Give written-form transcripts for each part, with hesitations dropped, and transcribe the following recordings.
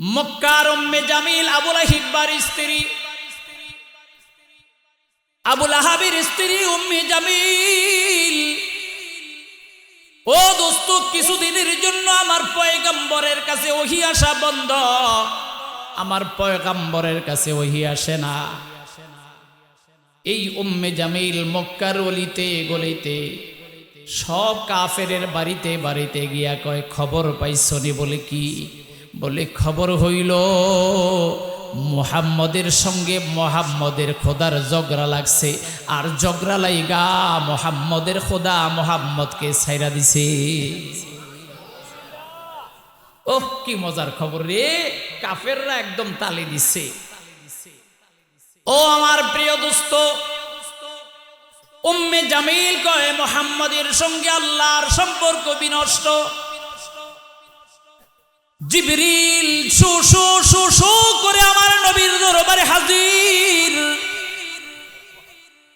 মক্কার উম্মে জামিল আবু লাহিবার স্ত্রী, আবু লাহাবের স্ত্রী উম্মে জামিল। ও দোস্ত, কিছুদিনের জন্য আমার পয়গম্বরের কাছে ওহী আসা বন্ধ, আমার পয়গম্বরের কাছে ওহী আসে না। এই উম্মে জামিল মক্কার অলিতে গলিতে সব কাফেরের বাড়িতে বাড়িতে গিয়া কয়, খবর পাইছনি? বলে কি? বলে খবর হইল মুহাম্মদের সঙ্গে মুহাম্মদের খোদার ঝগড়া লাগছে, আর ঝগড়া লাইগা মুহাম্মদের খোদা মুহাম্মদকে ছাইরা দিছে। ওহ, কি মজার খবর রে! কাফেররা একদম তালি দিছে। ও আমার প্রিয় দোস্ত, উম্মে জামিল কয় মুহাম্মদের সঙ্গে আল্লাহর সম্পর্ক বিনষ্ট। জিবরিল শু শু শু শু করে আমার নবীর দরবারে হাজির।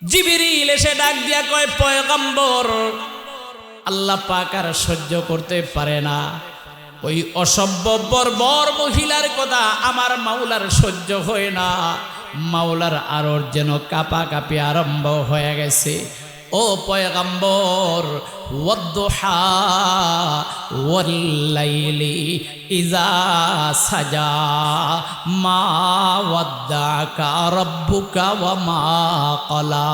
জিবরিল এসে ডাক দিয়া কয়, পয়গম্বর, আল্লাহ পাক আর সহ্য করতে পারে না, ওই অসভ্য বর্বর মহিলার কথা আমার মাওলার সহ্য হয় না। মাওলার আরর যেন কাঁপাকাঁপি আরম্ভ হয়ে গেছে। ও পয়গম্বর, ওয়াদ্দুহা ওয়াল্লাইলি ইযা সাজা মা ওয়াদ্দাকা রাব্বুকা ওয়া মা ক্বালা।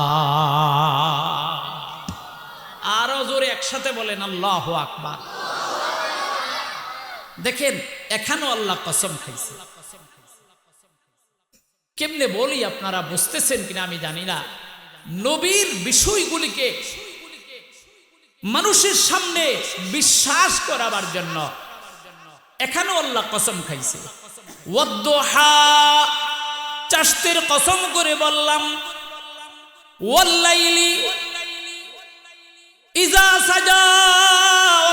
আরো জোরে একসাথে বলেন আল্লাহু আকবার। দেখেন, এখানেও আল্লাহ কসম খাইছে। কেমনে বলি আপনারা বুঝতেছেন কিনা আমি জানি না। নবীর বিষয়গুলিকে মানুষের সামনে বিশ্বাস করাবার জন্য এখানেও আল্লাহ কসম খাইছে। ওয়াদ্দুহা, চাঁদের কসম করে বললাম। ওয়াল্লাইলি ইযা সাজা,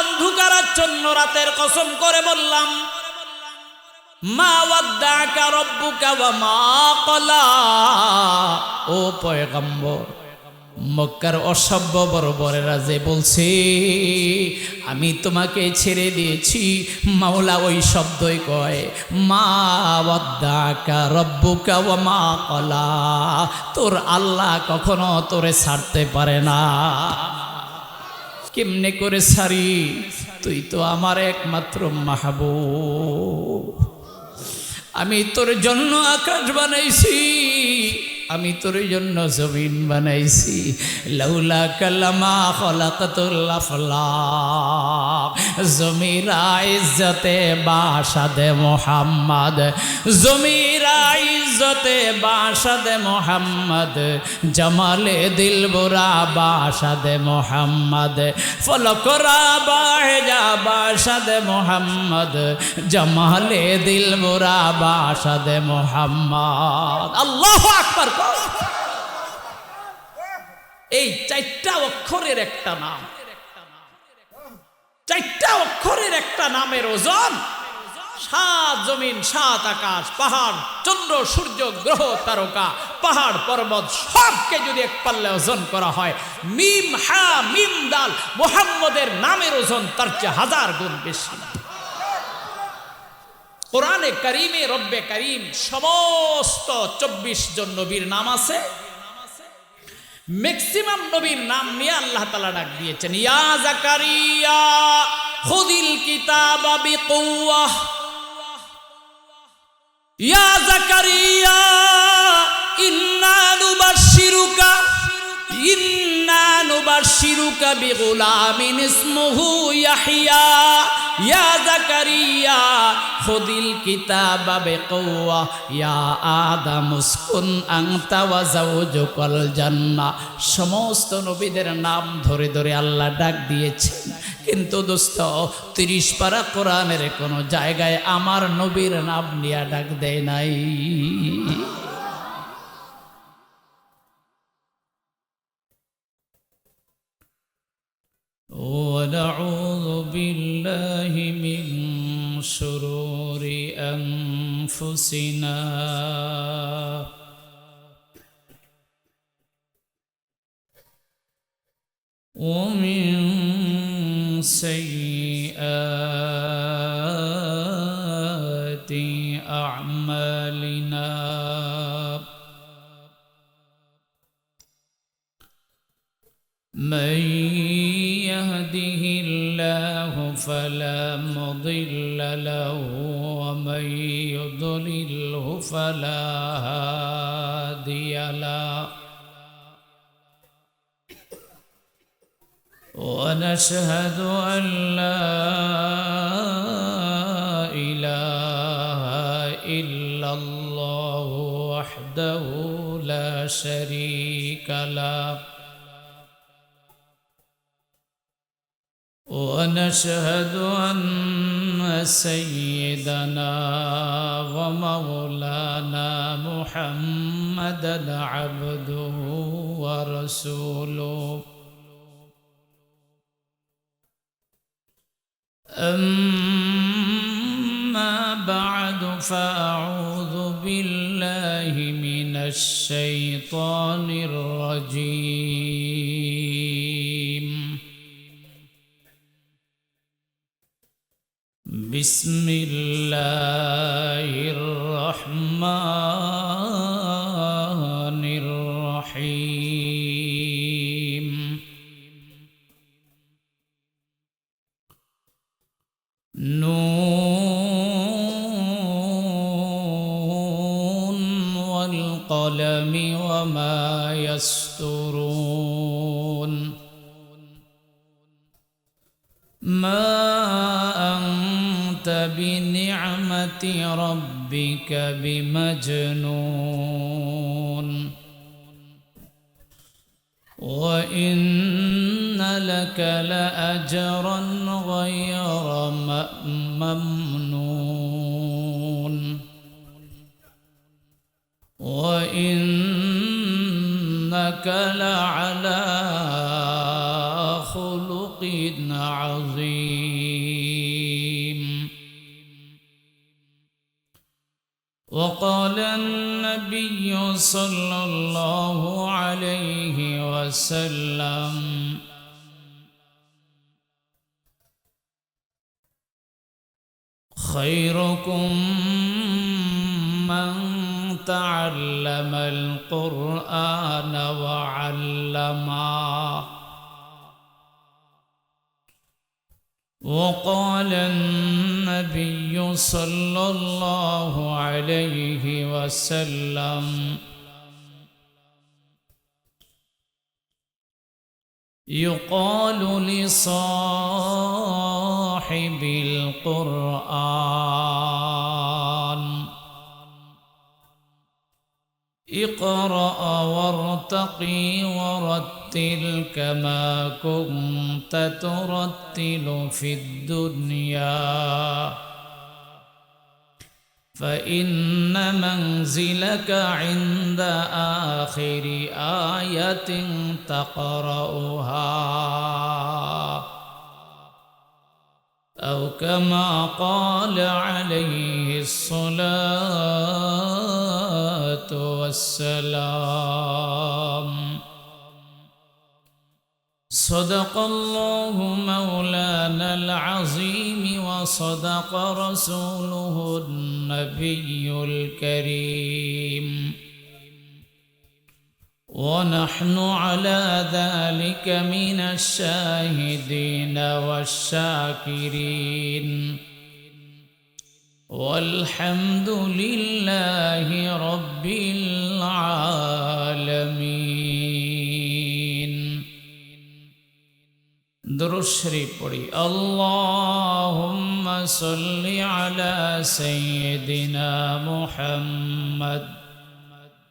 অন্ধকারাচ্ছন্ন রাতের কসম করে বললাম। মা ওয়াদ্দাকা রাব্বুকা ওয়া মা ক্বালা। ও পয়গম্বর, মক্কার অসভ্য বর্বরেরা যে বলছে আমি তোমাকে ছেড়ে দিয়েছি, মাওলা ওই শব্দই কয়, মা ওয়াদ্দাকা রাব্বুকা ওয়া মা ক্বালা। তোর আল্লাহ কখনো তোরে ছাড়তে পারে না। কেমনে করে ছাড়ি? তুই তো আমার একমাত্র মাহবুব। আমি তোর জন্য আকাশ বানাইছি, আমি তোর জন্য জমিন বানাইছি। লাউলা কালামা খলাকাতুল আফলাক। জমিরা ইজ্জতে বাসাদে মোহাম্মদ, জমিরা ইজ্জতে বাসাদে মোহাম্মদ, জামালে দিলবরা বাসাদে মোহাম্মদ, ফলকরা বাহেজা বাসাদে মোহাম্মদ, জামালে দিলবরা বাসাদে মোহাম্মদ। আল্লাহু আকবার। এই চারটা অক্ষরের একটা নাম, চারটা অক্ষরের একটা নামের ওজন সাত জমিন, সাত আকাশ, পাহাড়, চন্দ্র, সূর্য, গ্রহ, তারকা, পাহাড়, পর্বত সবকে যদি এক পাল্লে ওজন করা হয়, মিম হা মিম দাল মুহাম্মদের নামের ওজন তার চেয়ে 1000 গুণ বেশি। কোরআনে কারিমে রব্বে কারিম সমস্ত 24 জন নবীর নাম আছে। ম্যাক্সিমাম নবীর নাম নিয়ে আল্লাহ তাআলা ডাক দিয়েছেন। ইয়া জাকারিয়া খুযিল কিতাবা বিকুওয়াহ, ইয়া জাকারিয়া ইন্না নুবাশশিরুকা বিগুলামিন ইসমুহু ইয়াহইয়া, ইয়া জাকারিয়া খুযিল কিতাবা বিকুওয়াহ, ইয়া আদম উসকুন আনতা ওয়া যাওজুকাল জান্নাহ। সমস্ত নবীদের নাম ধরে ধরে আল্লাহ ডাক দিয়েছেন, কিন্তু দোস্ত 30 পারা কোরআনের কোন জায়গায় আমার নবীর নাম নিয়ে ডাক দেয় নাই। ونعوذ بالله من شرور أنفسنا ومن سيئات أعمالنا من يهده الله فلا مضل له ومن يضلله فلا هادي له ونشهد أن لا إله إلا الله وحده لا شريك له ونشهد أن سيدنا ومولانا محمدا عبده ورسوله أما بعد فأعوذ بالله من الشيطان الرجيم بسم الله الرحمن الرحيم نون والقلم وما يسطرون ما أنت بنعمة ربك بمجنون وإن لك لأجرا غير ممنون وإنك لعلى خلق عظيم وقال النبي صلى الله عليه وسلم خيركم من تعلم القرآن وعلمه وقال النبي صلى الله عليه وسلم يقال لصاحب القرآن اقرأ وارتقي ورتل كما كنت ترتل في الدنيا فإن منزلك عند آخر آية تقرأها أو كما قال عليه الصلاة والسلام صدق الله مولانا العظيم وصدق رسوله النبي الكريم ونحن على ذلك من الشاهدين والشاكرين والحمد لله رب العالمين درود شریف پڑھی اللهم صل على سيدنا محمد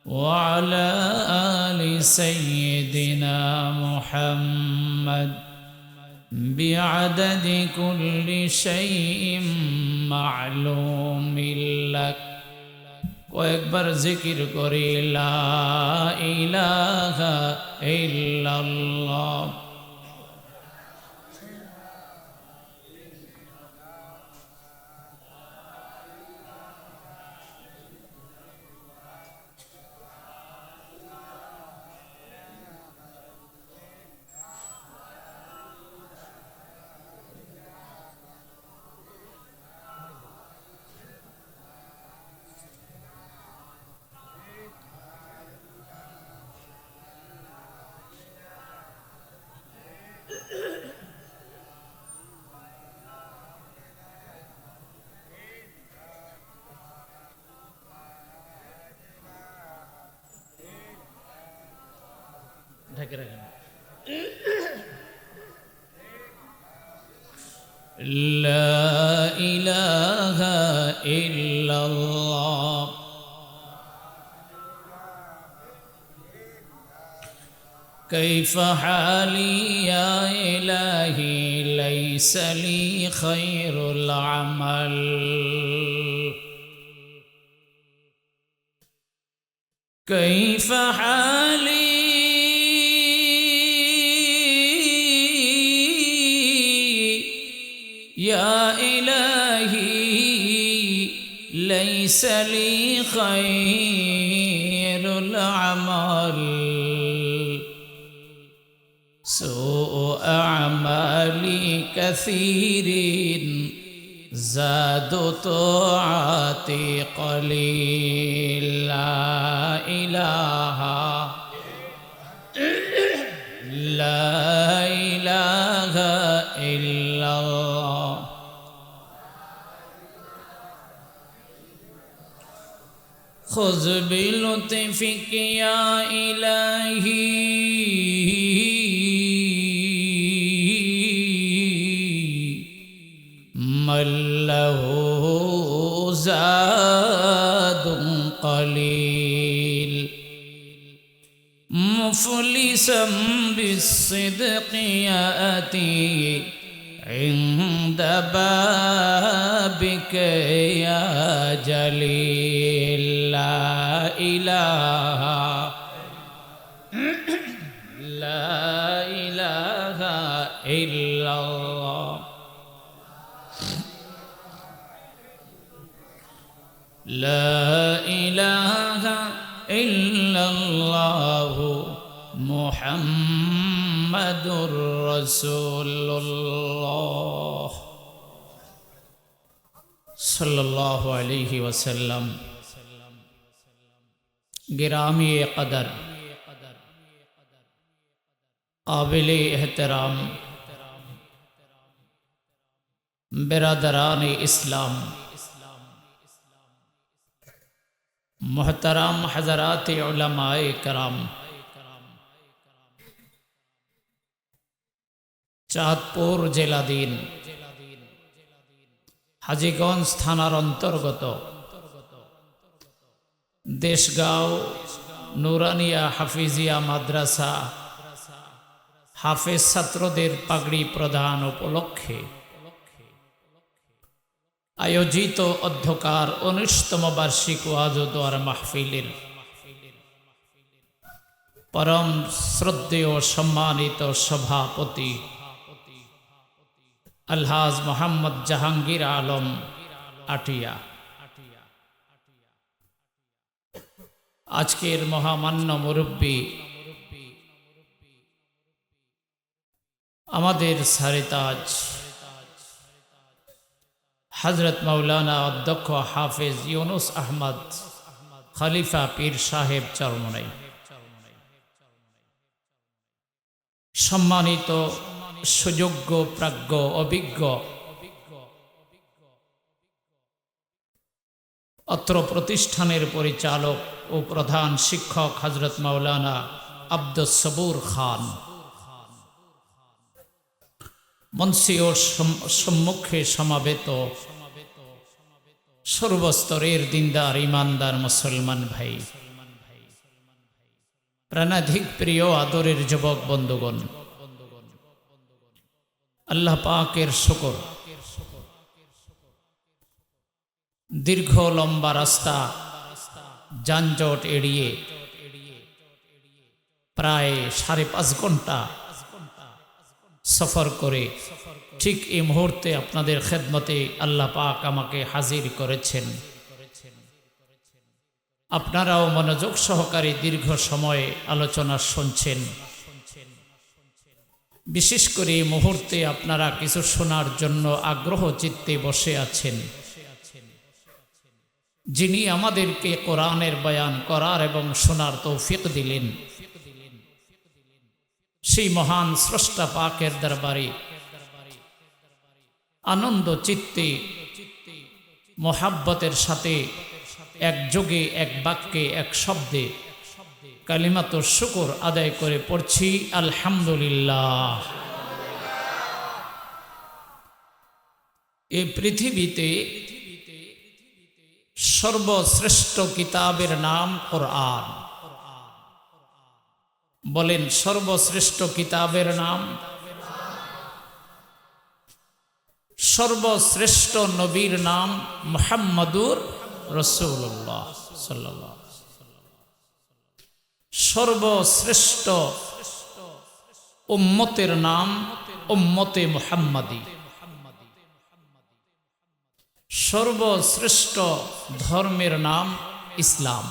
وعلى آل سيدنا محمد بعدد كل شيء معلوم لك وأكبر ذكر كري لا إله إلا الله ঢাকে রাখেন। লা ইলাহা ইল্লাল্লাহ كيف حالي يا إلهي ليس لي خير العمل كيف حالي يا إلهي ليس لي خير العمل سوء أعمالي كثير زاد طاعتي قليل لا إله إلا الله خذ بلطفك يا إلهي من له زاد قليل مفلسا بالصدق يأتي عند بابك يا جليل لا إله إلا الله لا إله إلا الله محمد رسول الله صلى الله عليه وسلم गिरामी कदर काबिल एहतराम बिरादरान इस्लाम मोहतरम हज़रात उलमाए कराम चाँदपुर जिलाधीन हाजीगंज थानार अंतर्गत देशगांव नूरानिया हाफिजिया माद्रासा हाफेज छात्रদের পাগড়ি প্রদান উপলক্ষে आयोजित अध्यकार 19तम वार्षिक ওয়াজ ও দোয়ার মাহফিলের परम श्रद्धेय सम्मानित सभापति अलहाज मोहम्मद जहांगीर आलम आटिया आजकेर महामान्य मुरब्बी आमादेर सारेताज हजरत मौलाना अध्यक्ष हाफिज यूनुस अहमद खलीफा पीर साहेब चरमनाई सम्मानित सुयोग्य प्राज्ञ अभिज्ञ अत्र प्रतिष्ठानेर परिचालक और प्रधान शिक्षक हजरत मौलाना अब्दुस सबूर खान मंचीय सम्मुखे समावेत सर्वस्तरेर दिनदार ईमानदार मुसलमान भाई प्राणाधिक प्रिय आदरेर युवक बंधुगण अल्लाह पाकेर शुक्र दीर्घ लम्बा रास्ता যানজট এড়িয়ে প্রায় 5.5 ঘন্টা সফর করে ঠিক এই মুহূর্তে আপনাদের খেদমতে আল্লাহ পাক আমাকে হাজির করেছেন। আপনারাও মনোযোগ সহকারে দীর্ঘ সময় আলোচনা শুনছেন। বিশেষ করে এই মুহূর্তে আপনারা কিছু শোনার জন্য আগ্রহ চিত্তে বসে আছেন। যিনি আমাদেরকে কোরআনের বয়ান করার এবং শোনার তৌফিক দিলেন সেই মহান স্রষ্টা পাকের দরবারে আনন্দ চিত্তে মোহাব্বতের সাথে এক যোগে এক বাক্যে এক শব্দে কালিমাতুশ শুকর আদায় করে পড়ছি আলহামদুলিল্লাহ। এই পৃথিবীতে সর্বশ্রেষ্ঠ কিতাবের নাম কোরআন। বলেন, সর্বশ্রেষ্ঠ কিতাবের নাম? সর্বশ্রেষ্ঠ নবীর নাম মুহাম্মাদুর রাসূলুল্লাহ সাল্লাল্লাহু আলাইহি ওয়াসাল্লাম। সর্বশ্রেষ্ঠ উম্মতের নাম উম্মতে মুহাম্মাদি। সর্বশ্রেষ্ঠ ধর্মের নাম ইসলাম।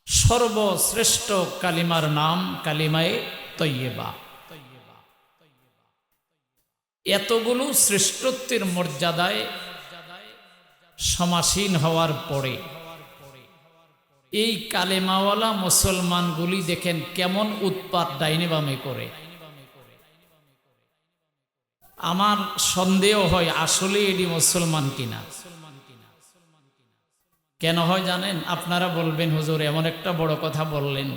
সর্বশ্রেষ্ঠ কালিমার নাম কালিমায়ে তয়্যিবা। এতগুলো শ্রেষ্ঠত্বের মর্যাদায় সমাসীন হওয়ার পরে এই কালেমাওয়ালা মুসলমানগুলি দেখেন কেমন উৎপাত ডাইনে বামে করে। আমার সন্দেহ হয় আসলে এটি মুসলমান কিনা। কেন হয় জানেন? আপনারা বলবেন, হুজুর এমন একটা বড় কথা বললেন।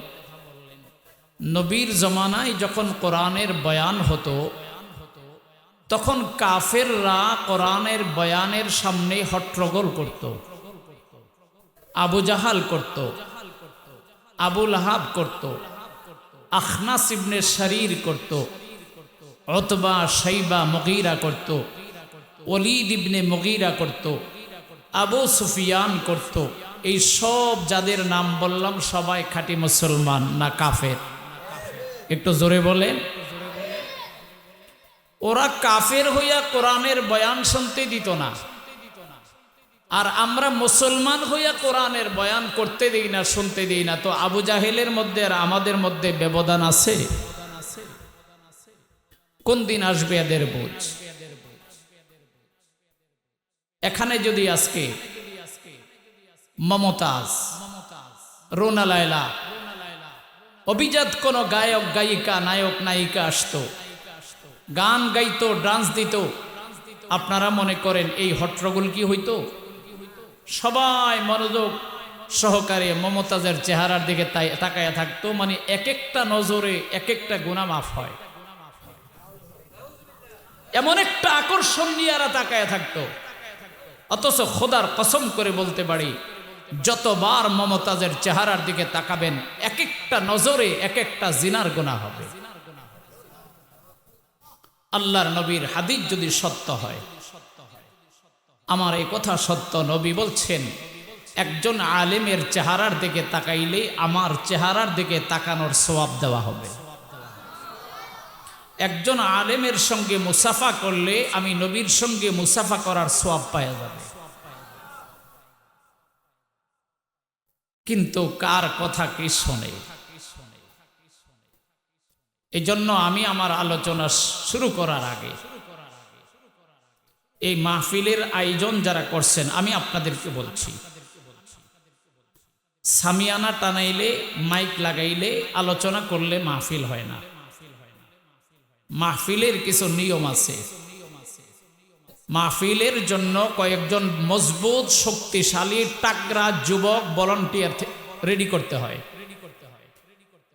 নবীর জমানায় যখন কোরআনের বয়ান হতো তখন কাফেররা কোরআনের বয়ানের সামনে হট্টগোল করত। আবু জাহাল করত, আবু লাহাব করত, আখনাস ইবনে শরীর করত, উতবা শাইবা মুগীরা করত, ওলীদ ইবনে মুগীরা করত, আবু সুফিয়ান করত। এই সব যাদের নাম বললাম সবাই খাঁটি মুসলমান না কাফের? একটু জোরে বলেন। ওরা কাফের হইয়া কোরআনের বয়ান শুনতে দিত না, আর আমরা মুসলমান হইয়া কোরআনের বয়ান করতে দিই না, শুনতে দিই না। তো আবু জাহেলের মধ্যে আর আমাদের মধ্যে ব্যবধান আছে। কোন দিন আসবে এদের বুঝ? এখানে যদি আজকে মমতাজ, রোনা লায়লা, অভিজাত কোন গায়ক গায়িকা, নায়ক নায়িকা আসতো, গান গাইতো, ডান্স দিত, আপনারা মনে করেন এই হট্টগোল কি হইতো? সবাই মনোযোগ সহকারে মমতাজের চেহারার দিকে তাকায়া থাকতো। মানে এক একটা নজরে এক একটা গুনাহ মাফ হয়, এমন একটা আকর্ষণ নিয়ে এরা তাকায়া থাকতো। অথচ খোদার কসম করে বলতে পারি, যতবার মমতাজের চেহারার দিকে তাকাবেন এক একটা নজরে এক একটা জিনার গুনাহ হবে। আল্লাহর নবীর হাদিস যদি সত্য হয়, আমার এই কথা সত্য। নবী বলছেন, একজন আলেমের চেহারার দিকে তাকাইলে আমার চেহারার দিকে তাকানোর সওয়াব দেওয়া হবে। একজন আলেমের সঙ্গে মুসাফা করলে আমি নবীর সঙ্গে মুসাফা করার সওয়াব পাওয়া যাবে। কিন্তু কার কথা কি শোনে? এই জন্য আমি আমার আলোচনা শুরু করার আগে এই মাহফিলের আয়োজন যারা করছেন আমি আপনাদেরকে বলছি, সামিয়ানা টানাইলে, মাইক লাগাইলে, আলোচনা করলে মাহফিল হয় না। মাহফিলের কিছু নিয়ম আছে। মাহফিলের জন্য কয়েকজন মজবুত শক্তিশালী টাকরা যুবক ভলান্টিয়ার রেডি করতে হয়,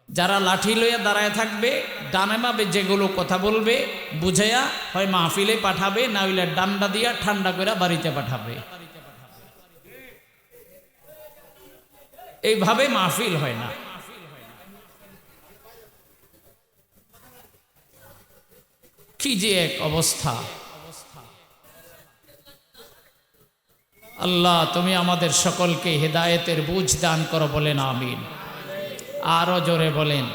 যারা লাঠি লইয়া দাঁড়ায় থাকবে, ডানে বামে যেগুলো কথা বলবে বুঝাইয়া হয় মাহফিলে পাঠাবে, না হইলে ডান্ডা দিয়া ঠান্ডা করে বাড়িতে পাঠাবে। এইভাবে মাহফিল হয় না। কি যে এক অবস্থা! আল্লাহ তুমি আমাদের সকলকে হেদায়েতের বুঝ দান করো, বলেন আমিন। আরো জোরে বলেন।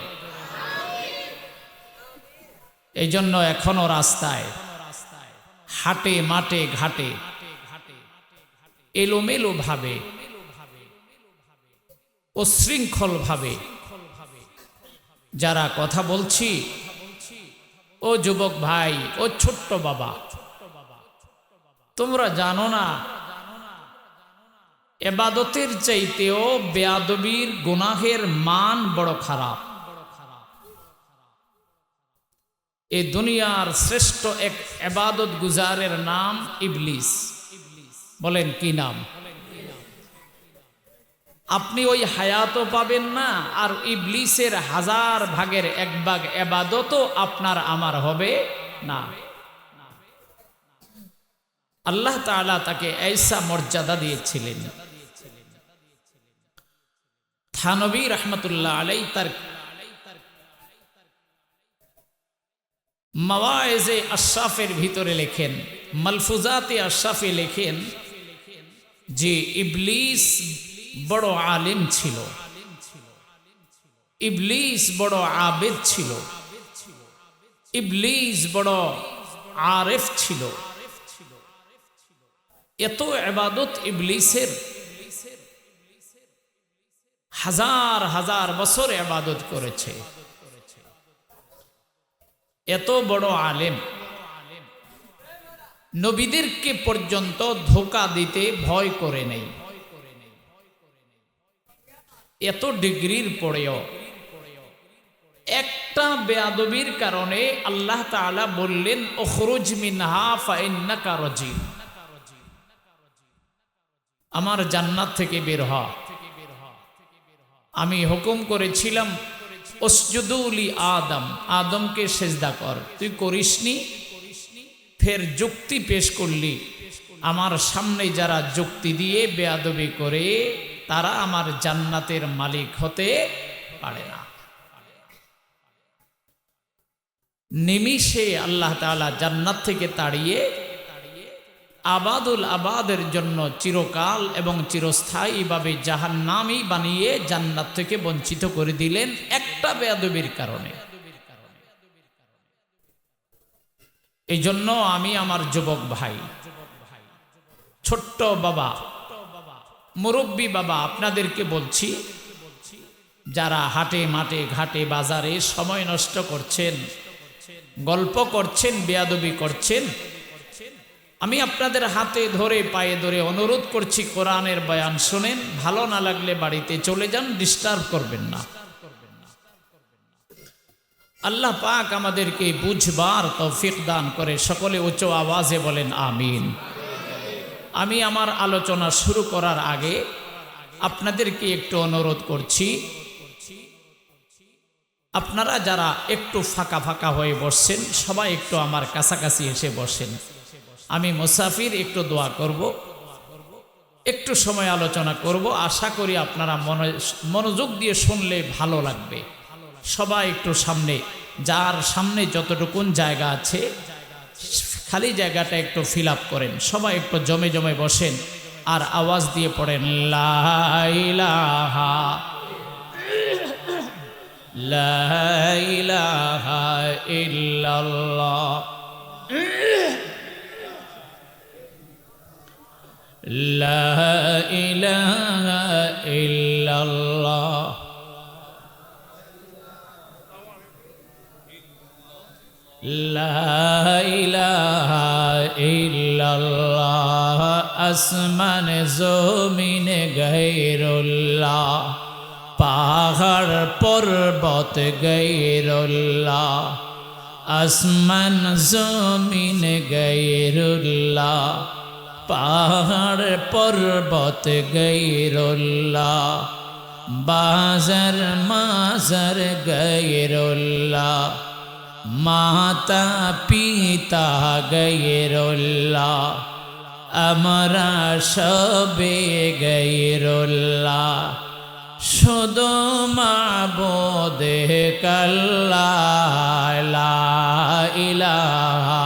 এই জন্য এখনো রাস্তায়, হাটে, মাঠে, ঘাটে এলোমেলো ভাবে, উচ্ছৃঙ্খল ভাবে যারা কথা বলছি, ও যুবক ভাই, ও ছোট্ট বাবা, তোমরা জানো না ইবাদতের চাইতেও বেয়াদবির গুনাহের মান বড় খারাপ। এই দুনিয়ার শ্রেষ্ঠ এক ইবাদত গুজারের নাম ইবলিস। বলেন কি নাম? আপনি ওই হায়াতও পাবেন না, আর ইবলিসের 1000 ভাগের 1 ভাগ ইবাদতও আপনার আমার হবে না। আল্লাহ তাআলা তাকে ऐसा মর্যাদা দিয়েছিলেন। থানবী রাহমাতুল্লাহ আলাইহি তার মাওয়াইজে আশরাফের ভিতরে লেখেন, মালফুজাতে আশরাফে লেখেন যে ইবলিস বড় আলেম ছিল, ইবলিস বড় আবেদ ছিল, ইবলিস বড় আরেফ ছিল। এত ইবাদত ইবলিসের, 1000 1000 বছর ইবাদত করেছে। এত বড় আলেম, নবীদেরকে পর্যন্ত ধোঁকা দিতে ভয় করে নেই। এত ডিগ্রির পরেও একটা বেয়াদবির কারণে আল্লাহ তাআলা বললেন উখরুজ মিনহা ফাইন্নাকা রাজিম, আমার জান্নাত থেকে বের হ। আমি হুকুম করেছিলাম উসজুদুলি আদম, আদমকে সেজদা কর, তুই করিসনি, ফের যুক্তি পেশ করলি। আমার সামনে যারা যুক্তি দিয়ে বেয়াদবি করে তারা আমার জান্নাতের মালিক হতে পারে না। নিমিষে আল্লাহ তাআলা জান্নাত থেকে তাড়িয়ে আবাদুল আবাদের জন্য চিরকাল এবং চিরস্থায়ীভাবে জাহান্নামী বানিয়ে জান্নাত থেকে বঞ্চিত করে দিলেন একটা বেয়াদবির কারণে। এই জন্য আমি আমার যুবক ভাই, ছোট্ট বাবা, মুরব্বী বাবা, আপনাদেরকে বলছি, যারা হাটে মাঠে ঘাটে বাজারে সময় নষ্ট করছেন, গল্প করছেন, বেয়াদবি করছেন, আমি আপনাদের হাতে ধরে পায়ে ধরে অনুরোধ করছি কোরআনের বয়ান শুনেন, ভালো না লাগলে বাড়িতে চলে যান, ডিস্টার্ব করবেন না। আল্লাহ পাক আমাদেরকে বুঝবার তৌফিক দান করে। সকলে উচ্চ আওয়াজে বলেন আমিন। আমি আমার আলোচনা শুরু করার আগে আপনাদেরকে একটু অনুরোধ করছি, আপনারা যারা একটু ফাঁকা ফাঁকা হয়ে বসছেন সবাই একটু আমার কাছাকাছি এসে বসেন। আমি মুসাফির, একটু দোয়া করব, একটু সময় আলোচনা করব। আশা করি আপনারা মনোযোগ দিয়ে শুনলে ভালো লাগবে। সবাই একটু সামনে, যার সামনে যতটুকুন জায়গা আছে খালি জায়গাটা একটু ফিল আপ করেন। সবাই একটু জমে জমে বসেন আর আওয়াজ দিয়ে পড়েন লা ইলাহা লা ইলাহা ইল্লাল্লাহ লা ইলাহা ইল্লাল্লাহ লা ইলাহা ইল্লাল্লাহ। আসমান জমিন গায়রুল্লাহ, পাহাড় পর্বত গায়রুল্লাহ, আসমান জমিন গায়রুল্লাহ, পাহাড় পর্বত গায়রুল্লাহ, বাজার মাজার গায়রুল্লাহ, মাতা পিতা গায়রুল্লাহ, আমরা সবে গায়রুল্লাহ, শুধু মাবুদ আল্লাহ লা ইলাহা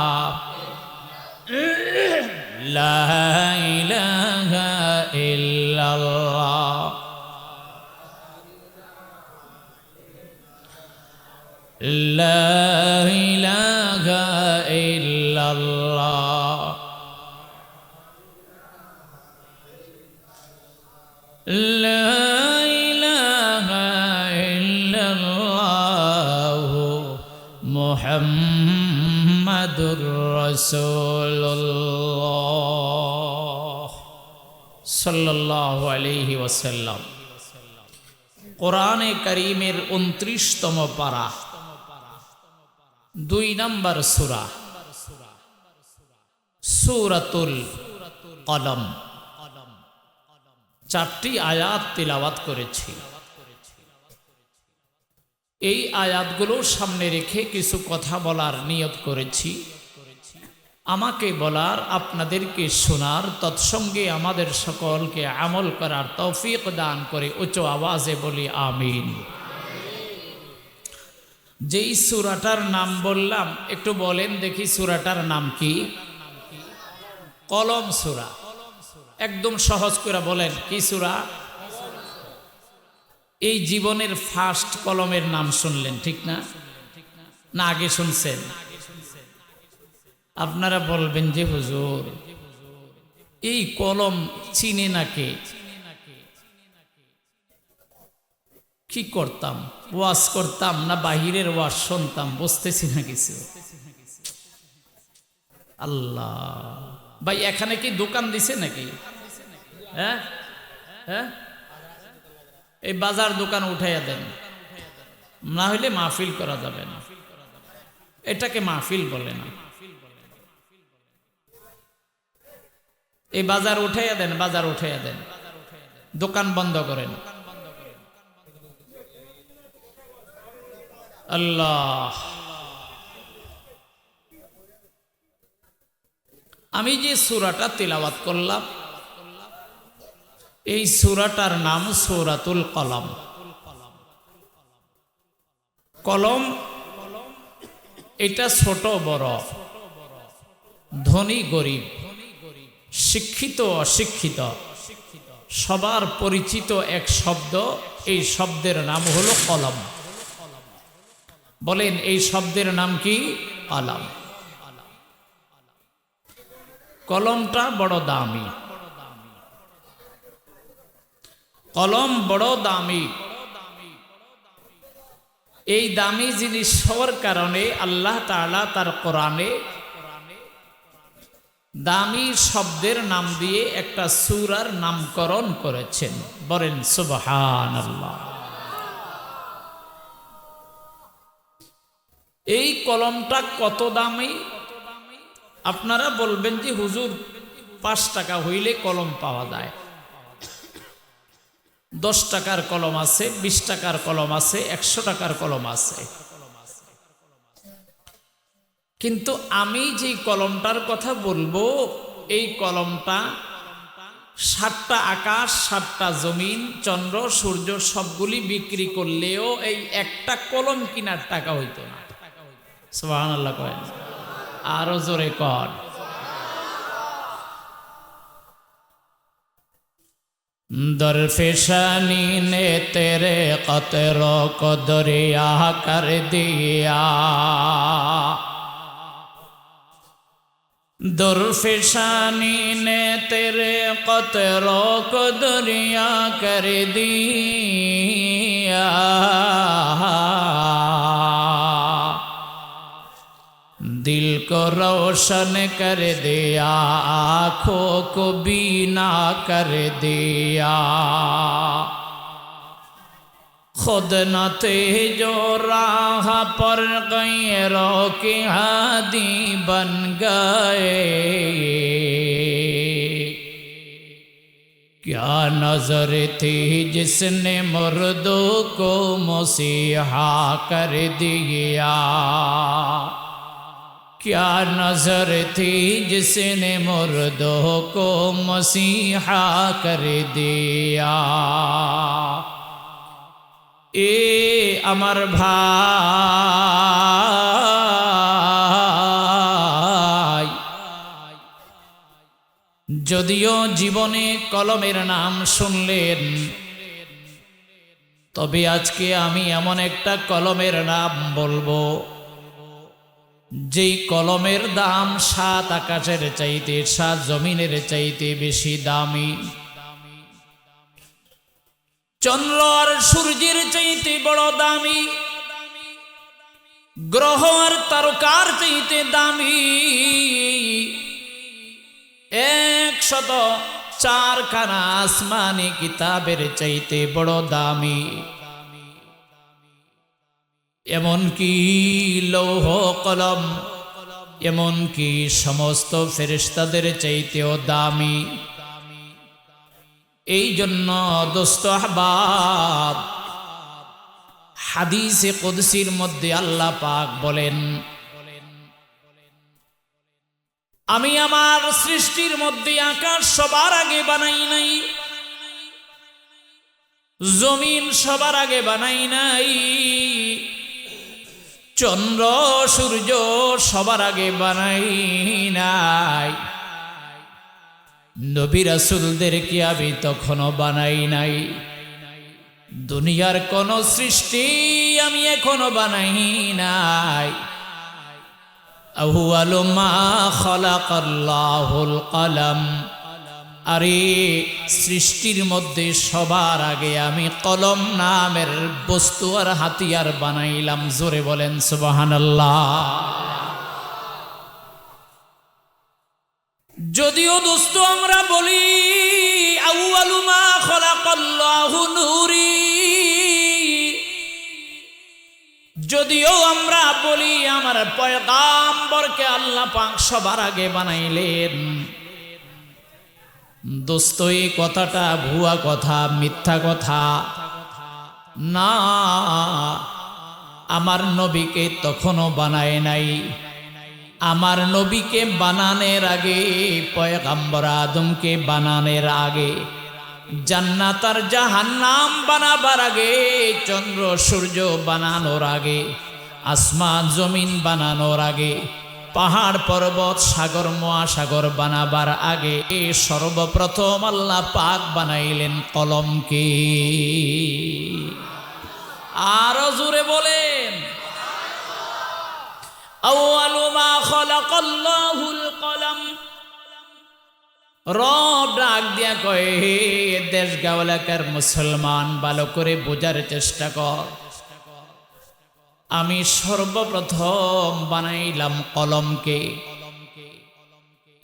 লা ইলাহা ইল্লাল্লাহ লা ইলাহা ইল্লাল্লাহ লা ইলাহা ইল্লাল্লাহ মুহাম্মাদুর রাসূলুল্লাহ সাল্লাল্লাহু আলাইহি ওয়াসাল্লাম। কোরআনে কারীমের 29তম পারা, 2 নম্বর সূরা, সূরাতুল কলম। 4টি আয়াত তিলাওয়াত করেছি। এই আয়াতগুলো সামনে রেখে কিছু কথা বলার নিয়ত করেছি, আমাকে বলার, আপনাদেরকে শোনার, তৎসঙ্গে আমাদের সকলকে আমল করার তৌফিক দান করে উচ্চ আওয়াজে বলি আমিন। যেই সূরাটার নাম বললাম, একটু বলেন দেখি সূরাটার নাম কি? কলম সূরা। একদম সহজ করে বলেন, কি সূরা? এই জীবনের ফার্স্ট কলমের নাম শুনলেন, ঠিক না? না আগে শুনছেন? আপনারা বলবেন যে হুজুর এই কলম চিনে না কে? কি করতাম, ওয়াজ করতাম না বাহিরের ওয়াজ শুনতাম, বুঝতেছি না কিছু। আল্লাহ ভাই, এখানে কি দোকান দিছে নাকি? হ্যাঁ হ্যাঁ, এই বাজার দোকান উঠাইয়া দেন, না হইলে মাহফিল করা যাবে না। এটাকে মাহফিল বলে না। এই বাজার উঠাইয়া দেন, বাজার উঠাইয়া দেন, দোকান বন্ধ করেন। আল্লাহ, আমি যে সূরাটা তিলাওয়াত করলাম, এই সূরাটার নাম সূরাতুল কলম। কলম এটা ছোট বড়, ধনী গরিব, শিক্ষিত অশিক্ষিত সবার পরিচিত এক শব্দ। এই শব্দের নাম হলো কলম। বলেন, এই শব্দের নাম কি? কলম। কলমটা বড় দামি, কলম বড় দামি। এই দামি জিনিস হওয়ার কারণে আল্লাহ তাআলা তার কোরআনে দামি শব্দের নাম দিয়ে একটা সূরার নামকরণ করেছেন। বলেন সুবহানাল্লাহ। এই কলমটা কত দামি? আপনারা বলবেন যে হুজুর 5 টাকা হইলে কলম পাওয়া যায়। 10 টাকার কলম আছে, 20 টাকার কলম আছে, 100 টাকার কলম আছে। কিন্তু আমি যে কলমটার কথা বলবো, এই কলমটা 7টা আকাশ, 7টা জমিন, চন্দ্র সূর্য সবগুলি বিক্রি করলেও এই একটা কলম কেনার টাকা হইতো না। সুবহানাল্লাহ করেন, আরো জোরে কর। दरफेशानी ने तेरे कतरों को दरिया कर दिया, दरफेशानी ने तेरे कतरों को दरिया कर दिया, दिल को रोशन कर दिया, आँखों को बीना कर दिया, खुद न थे जो राह पर गैरों के हादी बन गए, क्या नजर थी जिसने मुर्दों को मसीहा कर दिया, क्या नजर थी जिसने मुर्दों को मसीहा कर दिया। ए अमर भाई, যদিও জীবনে কলমের নাম শুনলেন, তবে আজকে আমি এমন একটা কলমের নাম বলবো যেই কলমের দাম 7 আকাশের চাইতে, 7 জমিনের চাইতে বেশি দামি, চন্দ্র আর সূর্যের চাইতে বড় দামি, গ্রহ আর তারকার চাইতে দামি, 104 খানা আসমানি কিতাবের চাইতে বড় দামি, এমন কি লৌহ কলম, এমন কি সমস্ত ফেরেশতাদের চাইতেও দামি। এই জন্য দোস্ত আহবাব, হাদিসে কুদসির মধ্যে আল্লাহ পাক বলেন, আমি আমার সৃষ্টির মধ্যে আকাশ সবার আগে বানাই নাই, জমিন সবার আগে বানাই নাই, চন্দ্র সূর্য সবার আগে বানাই নাই, নবী রাসূলদেরকে আমি তখনও বানাই নাই, দুনিয়ার কোন সৃষ্টি আমি এখনো বানাই নাই। আউয়ালু মা খালাকাল্লাহুল কলম, আরে সৃষ্টির মধ্যে সবার আগে আমি কলম নামের বস্তু আর হাতিয়ার বানাইলাম। জোরে বলেন সুবহানাল্লাহ। যদিও দোস্ত আমরা বলি আউয়ালু মা খালাকাল্লাহু নূরি, যদিও আমরা বলি আমার পয়গাম্বরকে আল্লাহ পাক সবার আগে বানাইলেন, দোস্ত এই কথাটা ভুয়া কথা, মিথ্যা কথা না। আমার নবীকে তখনও বানায় নাই। আমার নবীকে বানানোর আগে, পয়গাম্বর আদমকে বানানোর আগে, জান্নাত আর জাহান্নাম বানাবার আগে, চন্দ্র সূর্য বানানোর আগে, আসমান জমিন বানানোর আগে, পাহাড় পর্বত সাগর মহাসাগর বানাবার আগে সর্বপ্রথম আল্লাহ পাক বানাইলেন কলমকে। আরো জোরে বলেন, আউয়ালু মা খালাকাল্লাহুল কলম। রব ডাক দিয়া কয়, হে দেশ গাওয়ালাকার মুসলমান, ভালো করে বোঝার চেষ্টা কর, আমি সর্বপ্রথম বানাইলাম কলমকে।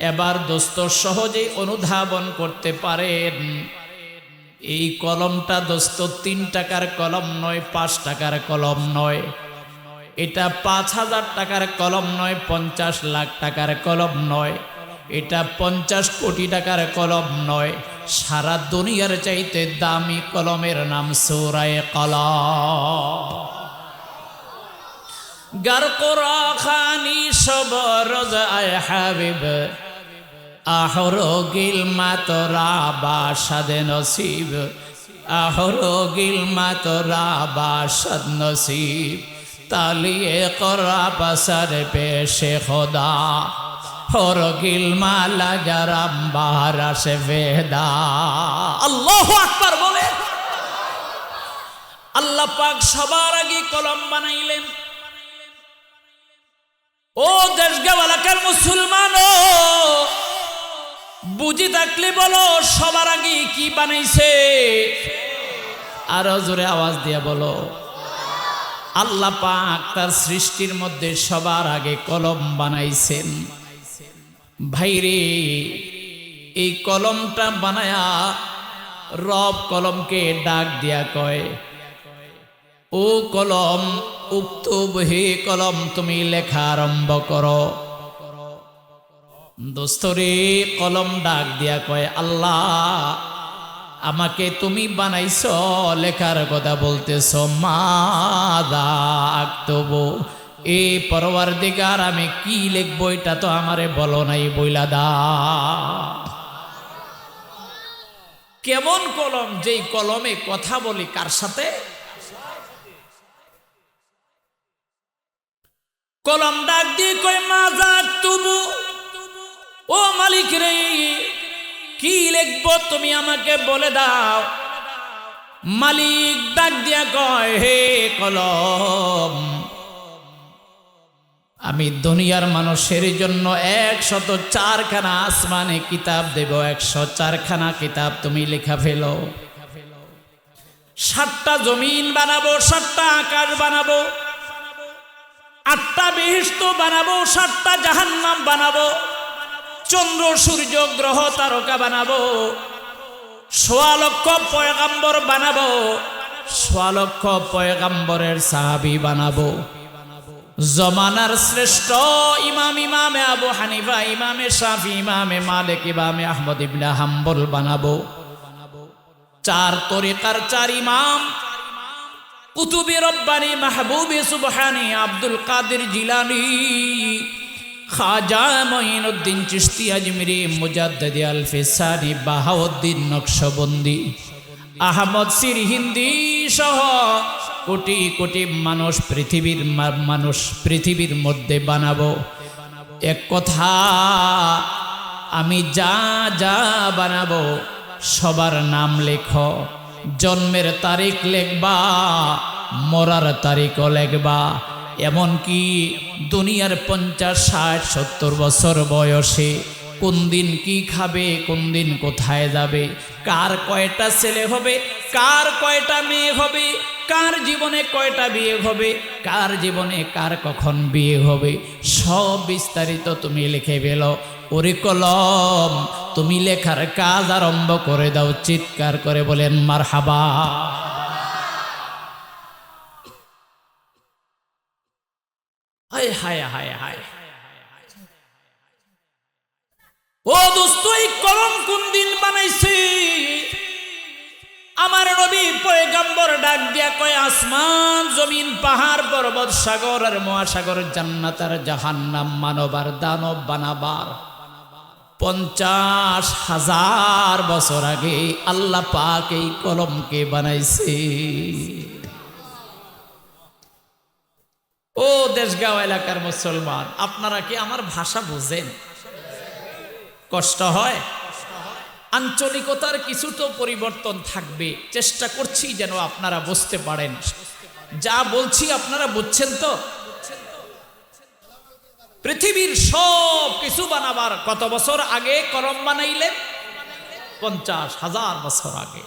এবার দোস্ত সহজে অনুধাবন করতে পারেন, এই কলমটা দোস্ত 3 টাকার কলম নয়, 5 টাকার কলম নয়, এটা 5,000 টাকার কলম নয়, 50 লাখ টাকার কলম নয়, এটা 50 কোটি টাকার কলম নয়, সারা দুনিয়ার চাইতে দামি কলমের নাম সূরায়ে কলম। গারকরা খানি সবর যায় হাবিব, আহরো গিল মাতরা বাসাদ নসিব, আহরো গিল মাতরা বাসাদ নসিব, তালিয়ে করা বসর পেশে খোদা, হর গিল মালা জারাম বাহারা সে বেদা। আল্লাহু আকবার বলে। আল্লাহ পাক সবার আগে কলম বানাইলেন। ও দেশগাওয়ালাকার মুসলমান, বুঝি থাকলে বলো সবার আগে কি বানাইছে? আরো জোরে আওয়াজ দিয়ে বলো। আল্লাহ পাক তার সৃষ্টির মধ্যে সবার আগে কলম বানাইছেন। ভাইরে, এই কলমটা বানায়া রব কলমকে ডাক দিয়া কয়, ও কলম উক্তুব, হে কলম তুমি লেখা আরম্ভ করো। দোস্তরে কলম ডাক দিয়া কয়, আল্লাহ আমাকে তুমি বানাইছ, লেখার কথা বলতেছ, মাদা আক্তবু, এ পরওয়ারদিগার আমি কি লিখবো এটা তো আমারে বলো নাই, বইলা দা। কেমন কলম, যেই কলমে কথা বলি কার সাথে? কলম ডাক দিয়ে কই, মাযা আক্তুবু, ও মালিক রে কি লিখবো তুমি আমাকে বলে দাও। মালিক ডাক দিয়া কয়, হে কলম, আমি দুনিয়ার মানুষের জন্য 104 খানা আসমানে কিতাব দেব, 104 খানা কিতাব তুমি লেখা ফেলো। 7টা জমিন বানাবো, 7টা আকাশ বানাবো, 8টা বেহেশত বানাবো, 7টা জাহান্নাম বানাবো, চন্দ্র সূর্য গ্রহ তারকা বানাবো, 1.25 লক্ষ পয়গাম্বর বানাবো, 1.25 লক্ষ পয়গাম্বরের সাহাবী বানাবো, জমানার শ্রেষ্ঠ ইমামে আবু হানিফা, ইমামে শাফি, ইমামে মালিক, ইমামে আহমদ ইবনে হাম্বল বানাবো, চার তরিকার চার ইমাম কুতুবে রব্বানি মাহবুবে সুবহানি আব্দুল কাদের জিলানী খাজা মঈনুদ্দিন চিশতি আজমিরি মুজাদ্দিদ আল-ফিসানি বাহাউদ্দিন নকশবন্দি আহমদ সিরহিন্দি সহ কোটি কোটি মানুষ পৃথিবীর মধ্যে বানাবো এক কথা আমি যা যা বানাবো সবার নাম লেখো জন্মের তারিখ লিখবা মরার তারিখও লিখবা এমনকি দুনিয়ার 50, 60, 70 বছর বয়সে কোন দিন কি খাবে কোন দিন কোথায় যাবে কার কয়টা ছেলে হবে কার কয়টা মেয়ে হবে কার জীবনে কয়টা বিয়ে হবে কার জীবনে কার কখন বিয়ে হবে সব বিস্তারিত তুমি লিখে ফেলো ওরে কলম তুমি লেখার কাজ আরম্ভ করে দাও চিৎকার করে বলেন মারহাবা হায় হায় হায় হায় ও দোস্ত এই কলম কোন দিন বানাইছে আমার নবী পয়গম্বর ডাক দিয়া কয় আসমান জমিন পাহাড় পর্বত সাগর আর মহাসাগর জান্নাত আর জাহান্নাম মানব আর দানব বানাবার 50,000 বছর আগে আল্লাহ পাক এই কলমকে বানাইছে ও দেশগাঁও এলাকার মুসলমান আপনারা কি আমার ভাষা বুঝেন কষ্ট হয় আঞ্চলিকতার কিছু তো পরিবর্তন থাকবে চেষ্টা করছি যেন আপনারা বুঝতে পারেন যা বলছি আপনারা বুঝছেন তো পৃথিবীর সব কিছু বানাবার কত বছর আগে কলম বানাইলেন 50,000 বছর আগে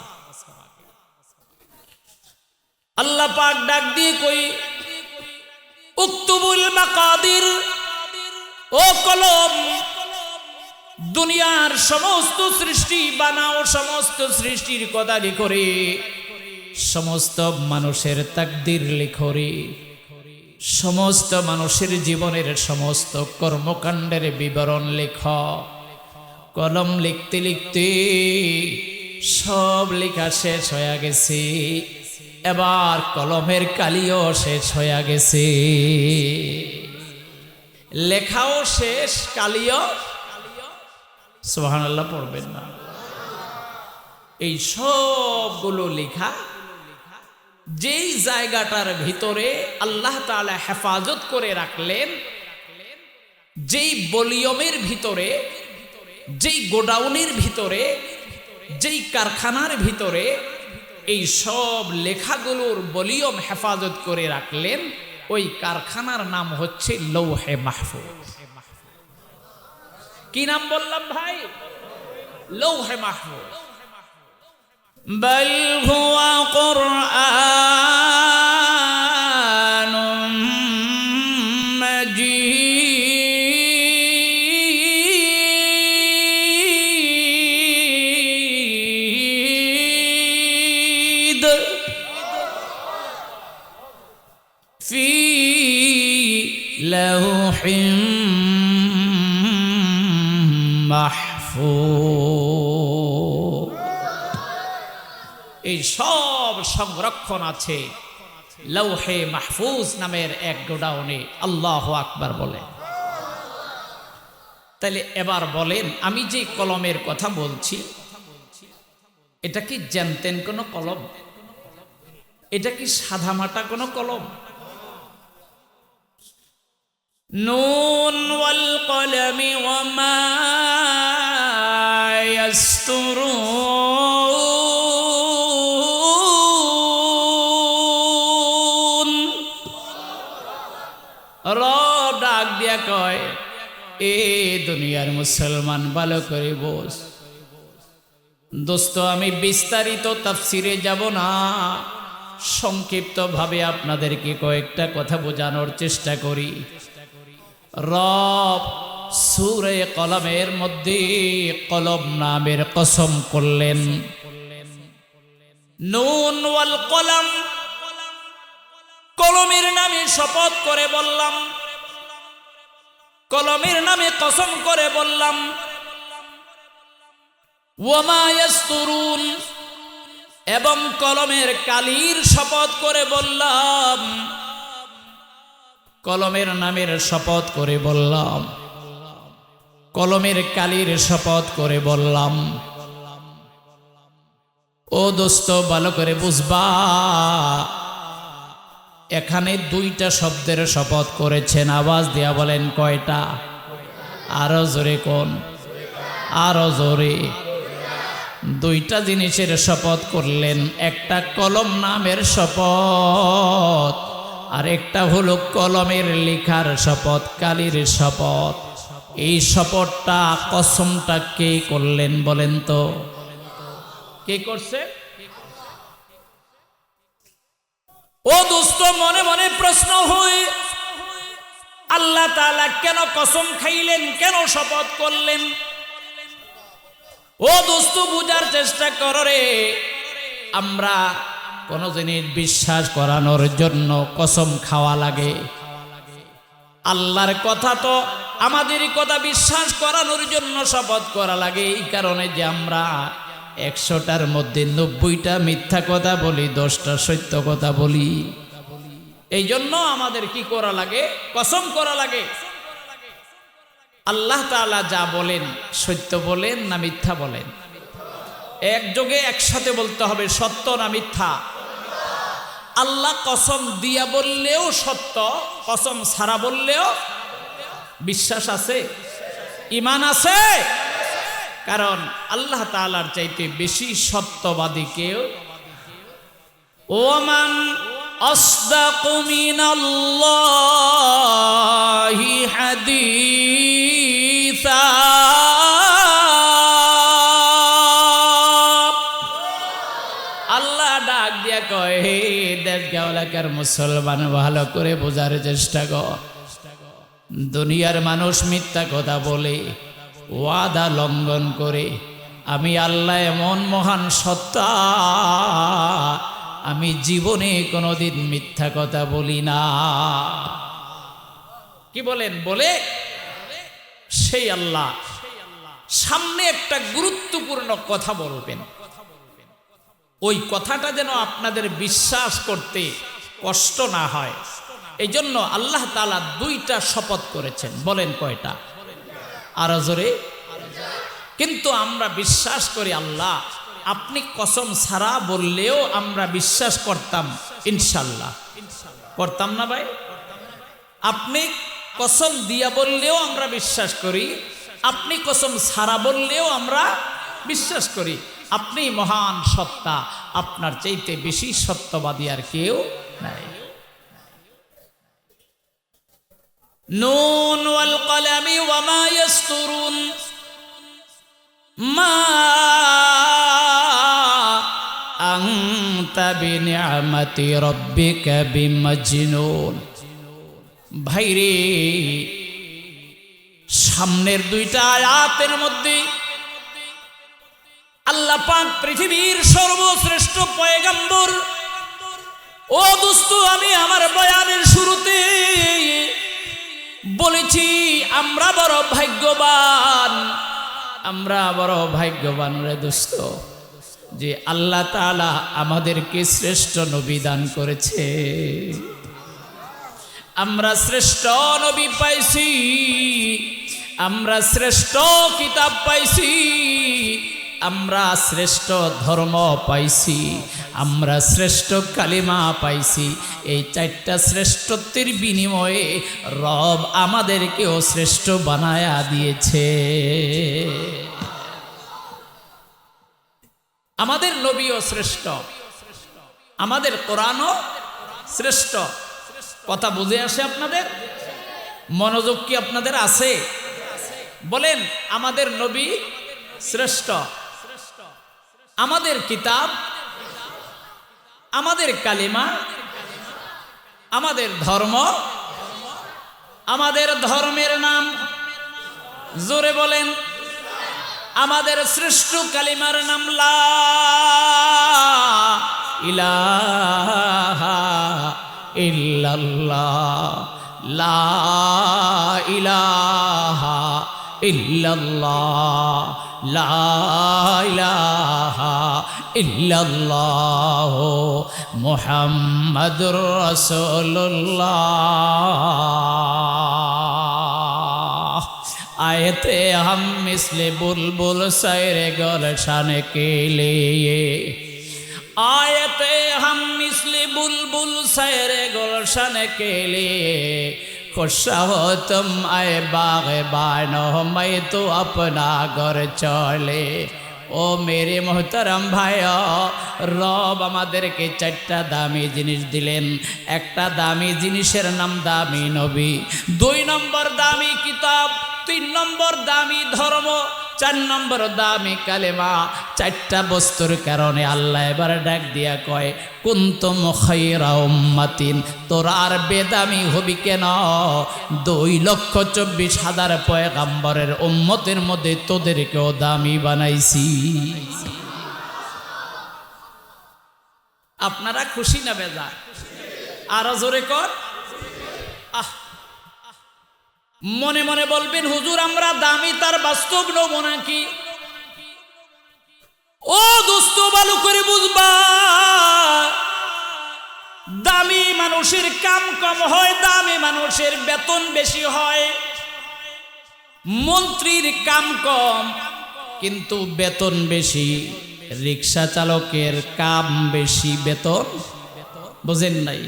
আল্লাহ পাক ডাক দিয়ে কই উক্তুবুল মাকাদির ও কলম দুনিয়ার সমস্ত সৃষ্টি বানাও সমস্ত সৃষ্টির কথা লিখো রে সমস্ত মানুষের তাকদীর লিখো রে সমস্ত মানুষের জীবনের সমস্ত কর্মকাণ্ডের বিবরণ লেখ কলম লিখতে লিখতে সব লেখা শেষ হয়ে গেছে এবার কলমের কালিও শেষ হয়ে গেছে লেখাও শেষ কালিও সুবহানাল্লাহ পড়বেন না এই সবগুলো লেখা যেই জায়গাটার ভিতরে আল্লাহ তাআলা হেফাজত করে রাখলেন যেই ভলিউমের ভিতরে যেই গোডাউনের ভিতরে যেই কারখানার ভিতরে এই সব লেখাগুলোর ভলিউম হেফাজত করে রাখলেন ওই কারখানার নাম হচ্ছে লৌহে মাহফুজ কি নাম বললাম ভাই লৌহে মাহফুজ বল হুয়া কুরআনুম মাজিদ ফি লাউহিম মাহফুজ এই সব সংরক্ষণ আছে লৌহে মাহফুজ নামের এক গোডাউনে আল্লাহু আকবার বলে তাহলে এবার বলেন আমি যে কলমের কথা বলছি এটা কি জানতেন কোন কলম এটা কি সাদামাটা কোন কলম নুন ওয়াল কলমি ওয়া মা ইয়াসতুরুন র ডাক দিয়া কয় এ দুনিয়ার মুসলমান ভালো করে বোঝ দোস্ত আমি বিস্তারিত তাফসিরে যাব না সংক্ষিপ্ত ভাবে আপনাদেরকে কয়েকটা কথা বোঝানোর চেষ্টা করি রব সূরা কলমের মধ্যে কলম নামের কসম করলেন নুন ওয়াল কলম কলমের নামে শপথ করে বললাম কলমের নামে কসম করে বললাম ওয়া মা ইয়াসতুরুন এবং কলমের কালির শপথ করে বললাম, কলমের নামের শপথ করে বললাম, কলমের কালির শপথ করে বললাম। ও দোস্ত, ভালো করে বুঝবা, এখানে দুইটা শব্দের শপথ করেছেন। আওয়াজ দিয়া বলেন কয়টা? আরো জোরে কোন? আরো জোরে। দুইটা জিনিসের শপথ করলেন, একটা কলম নামের শপথ, আর একটা হলো কলমের লেখার শপথ, কালির শপথ। এই শপথটা, কসমটা কে করলেন বলেন তো? কে করছে? ও দোস্ত, মনে মনে প্রশ্ন হয়, আল্লাহ তাআলা কেন কসম খাইলেন, কেন শপথ করলেন? ও দোস্ত, বুঝার চেষ্টা করো রে। আমরা কোন জিনিস বিশ্বাস করানোর জন্য কসম খাওয়া লাগে। আল্লাহর কথা তো আমাদের কথা বিশ্বাস করানোর জন্য শপথ করা লাগে। এই কারণে যে আমরা 100টার মধ্যে 90টা মিথ্যা কথা বলি, 10টা সত্য কথা বলি। এই জন্য আমাদের কি করা লাগে? কসম করা লাগে। আল্লাহ তাআলা যা বলেন সত্য বলেন না মিথ্যা বলেন? একযোগে একসাথে বলতে হবে, সত্য না মিথ্যা? আল্লাহ কসম দিয়া বললেও সত্য, কসম ছাড়া বললেও বিশ্বাস আছে, ঈমান আছে। কারণ আল্লাহ তাআলার চাইতে বেশি সত্যবাদী কেউ। ওমান আসদাকু মিনাল্লাহি হাদিসা। আল্লাহ ডাক দিয়া কয়, হে দেশগাঁওয়ালাকার মুসলমান, ভালো করে বোঝার চেষ্টা কর। দুনিয়ার মানুষ মিথ্যা কথা বলে, ওয়াদা লঙ্ঘন করে। আমি আল্লাহ এমন মহান সত্তা, আমি জীবনে কোনোদিন মিথ্যা কথা বলি না। কি বলেন? বলে সেই আল্লাহ সামনে একটা গুরুত্বপূর্ণ কথা বলবেন। ওই কথাটা যেন আপনাদের বিশ্বাস করতে কষ্ট না হয়, এই জন্য আল্লাহ তাআলা দুইটা শপথ করেছেন। বলেন কয়টা? আরো জোরে। কিন্তু আমরা বিশ্বাস করি, আল্লাহ আপনি কসম ছাড়া বললেও আমরা বিশ্বাস করতাম, ইনশাল্লাহ। করতাম না ভাই? আপনি কসম দিয়া বললেও আমরা বিশ্বাস করি, আপনি কসম ছাড়া বললেও আমরা বিশ্বাস করি। আপনি মহান সত্তা, আপনার চাইতে বেশি সত্যবাদী আর কেউ নাই। নুন ওয়াল কলামি ওয়া মা ইয়াসতুরুন মা আনতা বিনিআমাতি রাব্বিকা বিমাজনুন। ভাইরে, সামনের দুইটা আয়াতের মধ্যে আল্লাহ পাক পৃথিবীর সর্বশ্রেষ্ঠ পয়গম্বর। ও দোস্ত, আমি আমার বয়ানের শুরুতে বলেছি, আমরা বড় ভাগ্যবান, আমরা বড় ভাগ্যবান রে দোস্ত, যে আল্লাহ তাআলা আমাদেরকে শ্রেষ্ঠ নবী দান করেছে। আমরা শ্রেষ্ঠ নবী পাইছি, আমরা শ্রেষ্ঠ কিতাব পাইছি, আমরা শ্রেষ্ঠ ধর্ম পাইছি, আমরা শ্রেষ্ঠ কালিমা পাইছি। এই চারটা শ্রেষ্ঠত্বের বিনিময়ে রব আমাদেরকেও শ্রেষ্ঠ বানায়া দিয়েছে। আমাদের নবীও শ্রেষ্ঠ, আমাদের কোরআনও শ্রেষ্ঠ। কথা বুঝে আসে আপনাদের? মনোযোগ কি আপনাদের আছে? বলেন, আমাদের নবী শ্রেষ্ঠ, আমাদের কিতাব, আমাদের কালিমা, আমাদের ধর্ম, আমাদের ধর্মের নাম জোরে বলেন। আমাদের শ্রেষ্ঠ কালিমার নাম লা ইলাহা ইল্লাল্লাহ, লা ইলাহা ইল্লাল্লাহ, লা ইলাহা ইল্লাল্লাহ মুহাম্মাদুর রাসূলুল্লাহ। आयते हम मिसले बुलबुल सैरे गुलशन के लिए, आयते हम मिसले बुलबुल सैरे गुलशन के लिए, खुश हो तुम आए बाग बानो मैं तो अपना घर चले। ও মেরে মোহতারাম ভাইয়া, রব আমাদেরকে চারটা দামি জিনিস দিলেন। একটা দামি জিনিসের নাম দামি নবী, 2 নম্বর দামি কিতাব, 3 নম্বর দামি ধর্ম, 4 নম্বর দামি কালেমা। 4টা বস্তুর কারণে আল্লাহ এবার ডাক দিয়া কয় কুনতুম খায়রা উম্মাতিন, তোরা আর বেদামি হবি কেন? 2,24,000 পয়গাম্বরের উম্মতের মধ্যে তোদেরকেও দামি বানাইছি। আপনারা খুশি না বেজার? আরো জোরে কর। মনে মনে বলবেন হুজুর আমরা দামি, তার বাস্তব নমুনা কি? ও দোস্ত ভালো করে বুঝবা, দামি মানুষের কাম কম হয়, দামি মানুষের বেতন বেশি হয়। মন্ত্রীর কাম কম কিন্তু বেতন বেশি, রিক্সা চালকের কাম বেশি বেতন, বুঝেন নাই?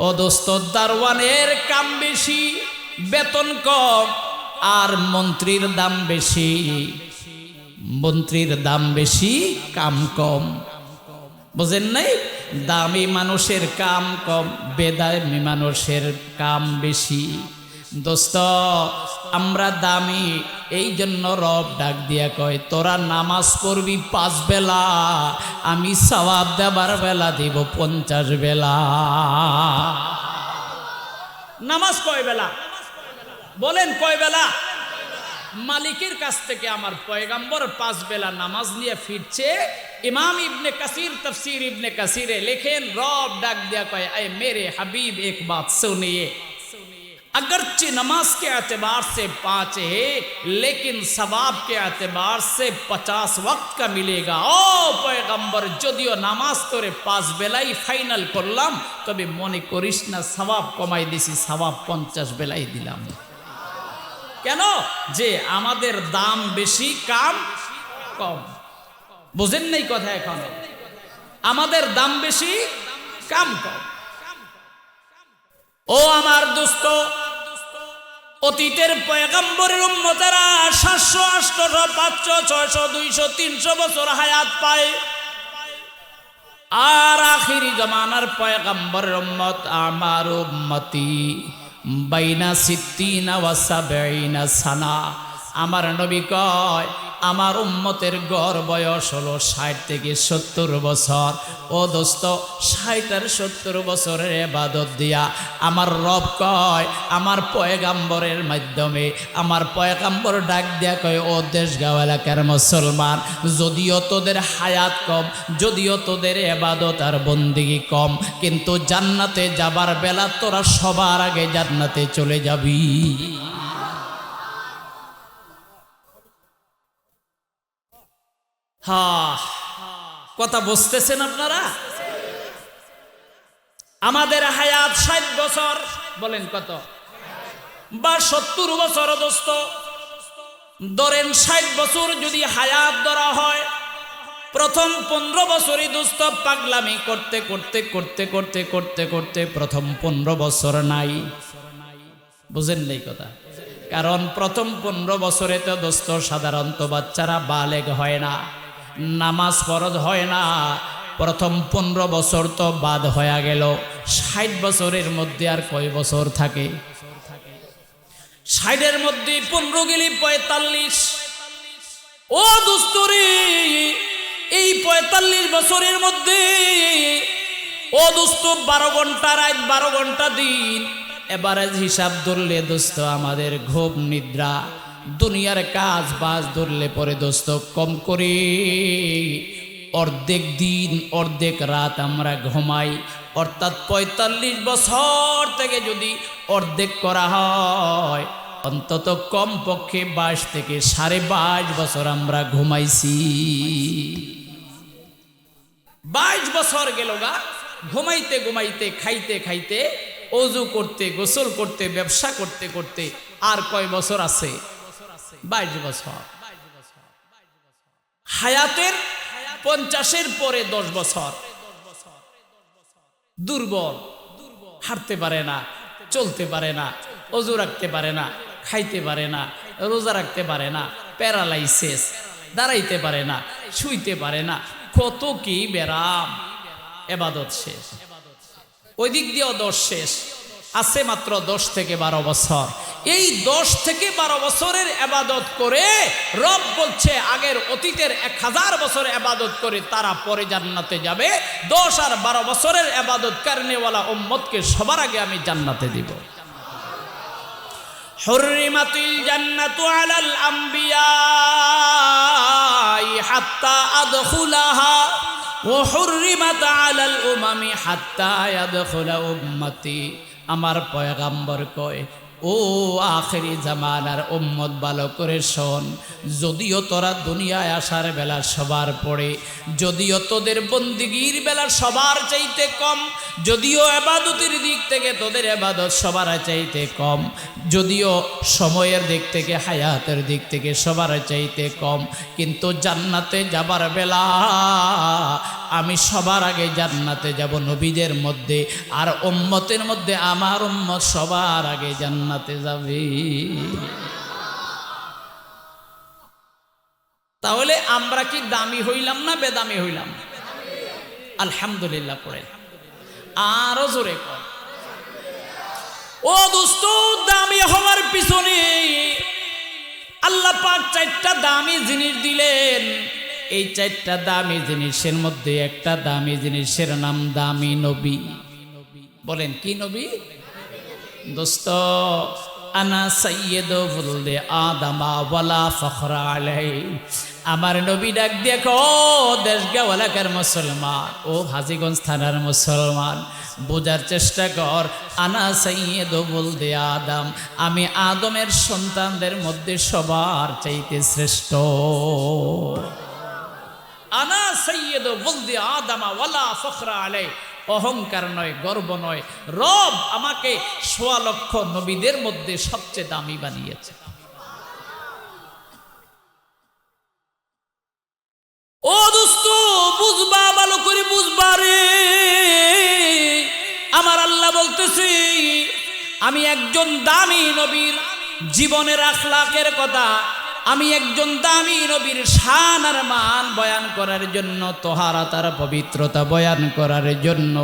ও দোস্ত দারওয়ানের কাম বেশি বেতন কম, আর মন্ত্রীর দাম বেশি, মন্ত্রীর দাম বেশি কাম কম, বুঝেন নাই? দামি মানুষের কাম কম, বেদামি মানুষের কাম বেশি। দোস্ত আমরা দামি, এই জন্য রব ডাক দিয়া কয় তোরা নামাজ পড়বি 5 বেলা, আমি সওয়াব দেবার বেলা দিব 50 বেলা। নামাজ কয় বেলা বলেন? কয় বেলা? মালিকের কাছ থেকে আমার পয়গম্বর 5 বেলা নামাজ নিয়ে ফিরছে। ইমাম ইবনে কাসির তফসির ইবনে কাসিরে লেখেন রব ডাক दिया कहे ऐ मेरे हबीब एक बात सुनिए, अगरचे नमाज के एतबार से 5 है लेकिन सवाब के एतबार से 50 वक्त का मिलेगा। ओ पैगम्बर যদিও নামাজ তোরে 5 বেলাই ফাইনাল করলাম, তবে মনে করিস না সওয়াব কমাই দিছি, সওয়াব 50 বেলাই দিলাম। কেন? যে আমাদের দাম বেশি কাম কম। বুঝেন নাই কথা? এখন আমাদের দাম বেশি কাম কম। ও আমার দোস্ত, অতীতের পয়গম্বরের উম্মতেরা 700, 800, 500, 600, 200, 300 বছর হায়াত পায়, আর আখিরি জমানার পয়গম্বরের উম্মত আমার উম্মতি বাইনা 60 ওয়া 70 সানা। আমার নবী কয় আমার উম্মতের গড় বয়স হলো 60 থেকে 70 বছর। ও দোস্ত 60 আর 70 বছরের ইবাদত দিয়া আমার রব কয় আমার পয়গম্বরের মাধ্যমে, আমার পয়গম্বর ডাক দিয়া কয় ও দেশগাঁও এলাকার মুসলমান, যদিও তোদের হায়াত কম, যদিও তোদের ইবাদত আর বন্দেগী কম, কিন্তু জান্নাতে যাবার বেলা তোরা সবার আগে জান্নাতে চলে যাবি। হ্যাঁ, কথা বুঝতেছেন আপনারা? আমাদের হায়াত 60 বছর, বলেন কত? বা 70 বছর। দোস্ত ধরেন 60 বছর যদি হায়াত ধরা হয়, প্রথম 15 বছরই দোস্ত পাগলামি করতে করতে করতে করতে করতে করতে প্রথম 15 বছর নাই। বুঝেন নাই কথা? কারণ প্রথম 15 বছরে তো দোস্ত সাধারণত বাচ্চারা বালেগ হয় না, নামাজ ফরজ হয় না। প্রথম 15 বছর তো বাদ হয়ে গেল। 60 বছরের মধ্যে আর কয় বছর থাকে? 60-এর মধ্যে 15 গেলি 45। ও দোস্তরে এই 45 বছরের মধ্যে ও দোস্ত 12 ঘন্টা রাত, 12 ঘন্টা দিন, এভারেজ হিসাব ধরলে দোস্ত আমাদের ঘুম নিদ্রা দুনিয়ার কাজ বাজ ধরলে পরে দোস্ত কম করে অর্ধেক দিন অর্ধেক রাত আমরা ঘুমাই। অর্থাৎ 45 বছর থেকে যদি অর্ধেক করা হয়, অন্তত কম পক্ষে 22 থেকে 22.5 বছর আমরা ঘুমাইছি। 22 বছর গেল গা, ঘুমাইতে ঘুমাইতে, খাইতে খাইতে, ওযু করতে, গোসল করতে, ব্যবসা করতে করতে আর কয় বছর আছে? 22 বছর। হায়াতের 50-এর পরে 10 বছর দুর্বল, হাঁটতে পারে না, চলতে পারে না, ওযু রাখতে পারে না, খাইতে পারে না, রোজা রাখতে পারে না, প্যারালাইসিস, দাঁড়াইতে পারে না, শুইতে পারে না, কত কি ব্যারাম। ইবাদত শেষ, ওই দিক দিয়েও 10 শেষ, আছে মাত্র 10 থেকে 12 বছর। এই 10 থেকে 12 বছরের ইবাদত করে রব বলছে আগের অতীতের 1000 বছর ইবাদত করে তারা পরে জান্নাতে যাবে। 10 আর 12 বছরের ইবাদত করনেওয়ালা উম্মতকে সবার আগে আমি জান্নাতে দিব। হুররিমাতুল জান্নাতু আলাল আমবিয়া হাত্তা আদখুলাহা ওয়া হুররিমাত আলাল উমামি হাত্তা ইয়াদখুলা উম্মতি। আমার পয়গম্বর কয়, ও আখেরি জামানার উম্মত, ভালো করে শোন, যদিও তোরা দুনিয়ায় আসার বেলা সবার পড়ে, যদিও তোদের বন্দিগির বেলা সবার চাইতে কম, যদিও ইবাদতের দিক থেকে তোদের ইবাদত সবার চাইতে কম, যদিও সময়ের দিক থেকে, হায়াতের দিক থেকে সবার চাইতে কম, কিন্তু জান্নাতে যাবার বেলা আমি সবার আগে জান্নাতে যাব নবীদের মধ্যে, আর উম্মতের মধ্যে আমার উম্মত সবার আগে জান্নাতে যাবে। তাহলে আমরা কি দামি হইলাম না বেদামি হইলাম? আলহামদুলিল্লাহ পড়ে আরো জোরে কর। ও দোস্ত, দামি হওয়ার পিছনে আল্লাহ পাক 4টা দামি জিনিস দিলেন। এই 4টা দামি জিনিসের মধ্যে একটা দামি জিনিসের নাম দামি নবী। বলেন কি নবী? দোস্ত, আনা সাইয়্যিদু ওয়ালদে আদামা ওয়ালা ফখরা আলাইহি। আমার নবী ডাক দেখো, দেশগাঁও এলাকার মুসলমান, ও হাজীগঞ্জ থানার মুসলমান, বোঝার চেষ্টা কর। আনা সাইয়্যিদু ওয়ালদে আদম, আমি আদমের সন্তানদের মধ্যে সবার চাইতে শ্রেষ্ঠ। আনা সাইয়্যিদু ওয়ালদে আদম ওয়ালা ফখরা আলাইহি, অহংকার নয়, গর্ব নয়, রব আমাকে 1.25 লক্ষ নবীদের মধ্যে সবচেয়ে দামি বানিয়েছে। ও দোস্ত, বুঝবা, ভালো করে বুঝবা রে। আমার আল্লাহ বলতেছি, আমি একজন দামি নবীর জীবনের আখলাকের কথা, আমি একজন দামি নবীর শান আর মান বয়ান করার জন্য, তোহারাত আর পবিত্রতা বয়ান করার জন্য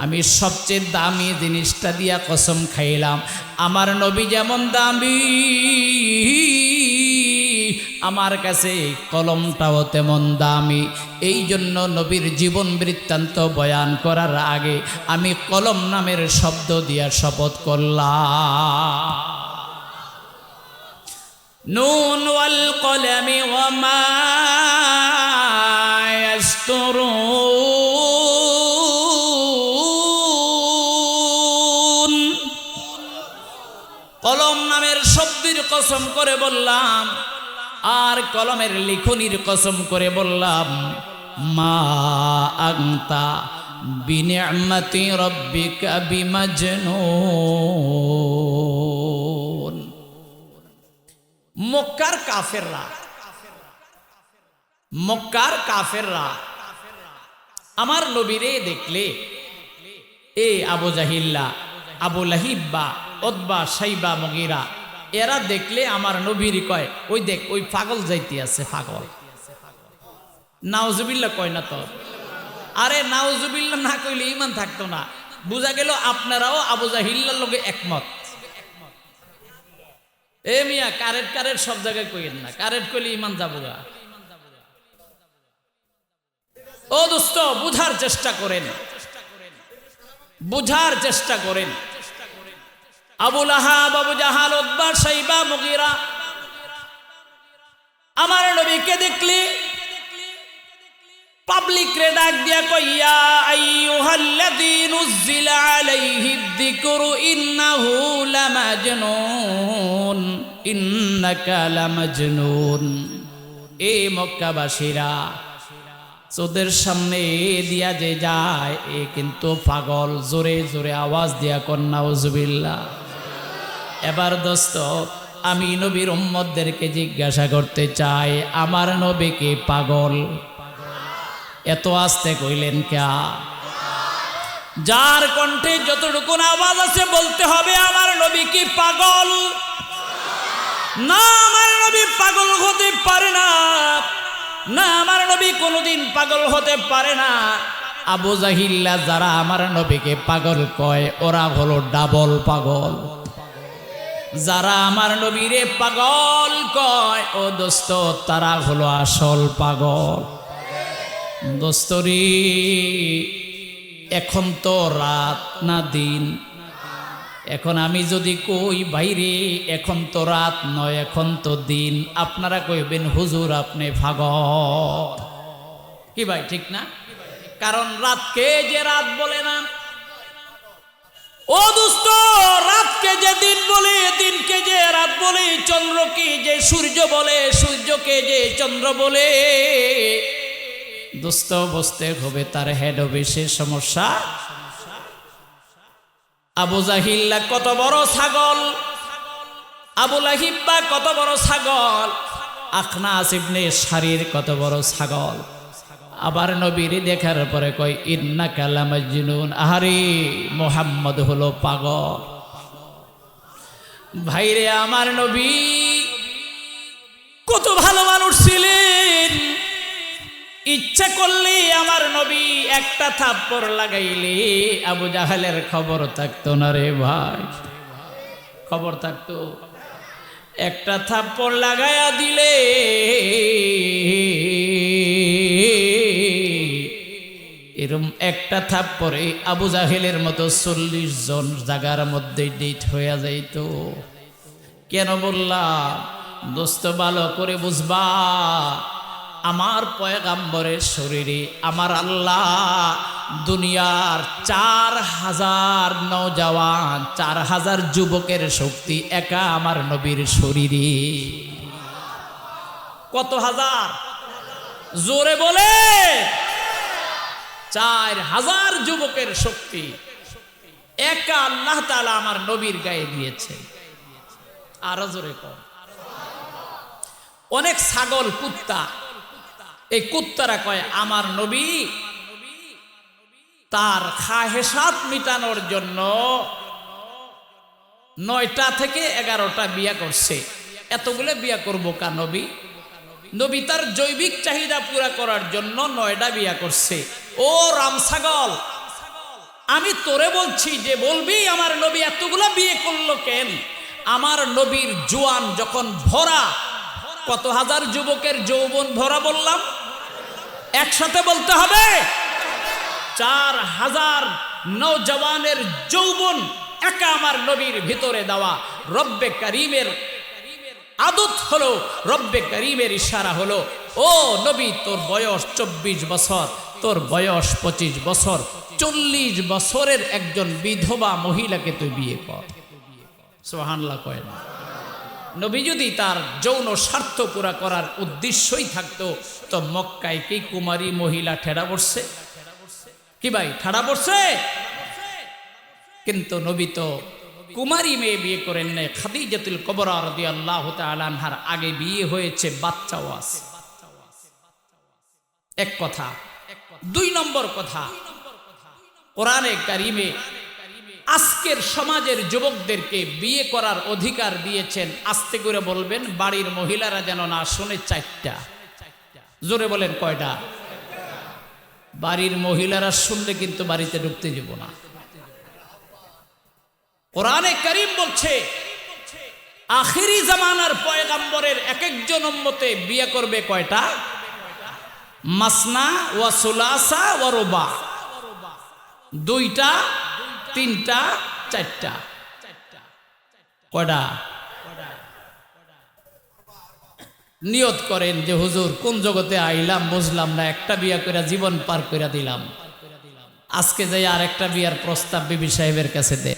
আমি সবচেয়ে দামি জিনিসটা দিয়া কসম খাইলাম। আমার নবী যেমন দামি, আমার কাছে কলমটাও তেমন দামি। এই জন্য নবীর জীবন বৃত্তান্ত বয়ান করার আগে আমি কলম নামের শব্দ দিয়া শপথ করলাম। নুন ওয়াল কলমি ওয়া মা ইয়াসতুরুন। কলম নামের শব্দের কসম করে বললাম, আর কলমের লিখনির কসম করে বললাম, মা আনতা বিনিআমাতি রাব্বিকা বিমাজনুন। মক্কার কাফেররা আমার নবীরে দেখলে, এ আবু জাহিল্লা, আবু লাহিব্বা, উতবা, শাইবা, মুগীরা, এরা দেখলে আমার নবীর কয়, ওই দেখ ওই পাগল যাইতে আছে, পাগল। নাউজুবিল্লাহ কয় না তো? আরে নাউজুবিল্লাহ না কইলে ঈমান থাকতো না। বুঝা গেল আপনারাও আবু জাহিল্লার লগে একমত। এ মিয়া, কারেট সব জায়গায় কইেন না, কারেট কইলে ঈমান যাবো গা। ও দোস্ত, বুঝার চেষ্টা করেন, বুঝার চেষ্টা করেন। আবু লাহাব, আবু জাহাল, উতবা, শাইবা, মুগীরা আমার নবীকে দেখলে পাবলিক রে ডাক দিয়া কইয়া, আইয়ুহাল্লাযী নুজ্জিলা আলাইহিদ যিকরু ইন্নাহু লামাজনুন, ইন্নাকা লামাজনুন। এ মক্কাবাসীরা, চোদের সামনে দিয়া যে যায় এ কিন্তু পাগল। জোরে জোরে আওয়াজ দিয়া কন্যা উজুবিল্লাহ। এবার দোস্ত, আমি নবীর উম্মতদেরকে জিজ্ঞাসা করতে চাই, আমার নবী কি পাগল? এত আস্তে কইলেন ক্যা? যার কণ্ঠে যতটুকু আওয়াজ আছে বলতে হবে, আমার নবী কি পাগল? না, আমার নবী পাগল হতে পারে না। না, আমার নবী কোনোদিন পাগল হতে পারে না। আবু জাহিল্লা যারা আমার নবীকে পাগল কয়, ওরা হলো ডাবল পাগল। যারা আমার নবীরে পাগল কয়, ও দোস্ত, তারা হলো আসল পাগল। দোস্তরি, এখন তো রাত না দিন? এখন আমি যদি কই বাইরে এখন তো রাত নয়, এখন তো দিন, আপনারা কইবেন হুজুর আপনি পাগল। কি ভাই, ঠিক না? কারণ রাতকে যে রাত বলে না, ও দোস্ত, রাতকে যে দিন বলে, দিনকে যে রাত বলে, চন্দ্রকে যে সূর্য বলে, সূর্যকে যে চন্দ্র বলে, দোস্ত বুঝতে হবে তার হেড অফিসের সমস্যা। আবু জাহিল্লা কত বড় ছাগল, আবু লাহিব্বা কত বড় ছাগল, আখনাস ইবনে শারির কত বড় ছাগল। আবার নবীর দেখার পরে কয় ইন্নাকা লামাজনুন। আহারে, মুহাম্মদ হলো পাগল। ভাইরে, আমার নবী কত ভালো মানুষ ছিলেন। ইচ্ছা করলে আমার নবী একটা থাপ্পড় লাগাইলে আবু জাহেলের খবর থাকতো না রে ভাই। খবর থাকতো? একটা থাপ্পড় লাগাইয়া দিলে এরম একটা থাপ্পড়ে আবু জাহেলের মতো 40 জন জায়গার মধ্যে ডিট হইয়া যাইত। কেন বললাম দোস্ত, ভালো করে বুঝবা, আমার পয়গাম্বরের শরীরে আমার আল্লাহ দুনিয়ার 4000 নওজওয়ান, 4000 যুবকের শক্তি একা আমার নবীর শরীরে। কত হাজার? জোরে বলে। 4000 যুবকের শক্তি একা আল্লাহ তাআলা আমার নবীর গায়ে দিয়েছে। আরো জোরে কর। অনেক ছাগল, কুত্তা, এই কুত্তারা কয় আমার নবী তার খাহেসাত মিটানোর জন্য 9টা থেকে 11টা বিয়া করছে। এতগুলো বিয়া করবো কা নবী? নবী তার জৈবিক চাহিদা পুরা করার জন্য 9টা বিয়া করছে। ও রাম ছাগল, আমি তোরে বলছি যে বলবি আমার নবী এতগুলো বিয়ে করলো কেন? আমার নবীর জোয়ান যখন ভরা, কত হাজার যুবকের যৌবন ভরা বললাম? একসাথে বলতে হবে। 4000 নওজওয়ানের যৌবন একা আমার নবীর ভিতরে দেওয়া। রব্বে করিমের আদত হলো, রব্বে করিমের ইশারা হলো, ও নবী তোর বয়স 24 বছর, তোর বয়স 25 বছর, 40 বছরের একজন বিধবা মহিলাকে তুই বিয়ে কর। সুবহানাল্লাহ কয় না? নবী যদি তার যৌন স্বার্থ পুরা করার উদ্দেশ্যই থাকতো তো মক্কায় কি কুমারী মহিলা ঠেড়া পড়ছে? কি ভাই, ঠেড়া পড়ছে? কিন্তু নবী তো কুমারী মেয়ে বিয়ে করেন নাই। খাদিজাতুল কুবরা রাদিয়াল্লাহু তাআলা আনহার আগে বিয়ে হয়েছে, বাচ্চাও আছে। এক কথা। 2 নম্বর কথা, কোরআনে কারিমে আজকের সমাজের যুবকদেরকে বিয়ে করার অধিকার দিয়েছেন। আস্তে করে বলবেন, বাড়ির মহিলারা যেন না শুনে। 4টা। জোরে বলেন কয়টা? বাড়ির মহিলারা শুনলে কিন্তু বাড়িতে ঢুকতে যাব না। কোরআনে কারীম বলছে আখিরি জামানার পয়গম্বরের এক একজন উম্মতে বিয়ে করবে কয়টা? মাসনা ওয়া সুলাসা ওয়া রুবা। 2টা, 3টা, 4টা। কয়টা? নিয়ত করেন যে হুজুর কোন জগতে আইলাম বুঝলাম না, একটা বিয়া করে জীবন পার করে দিলাম, আজকে যাই আর একটা বিয়ার প্রস্তাব বিবি সাহেবের কাছে দে।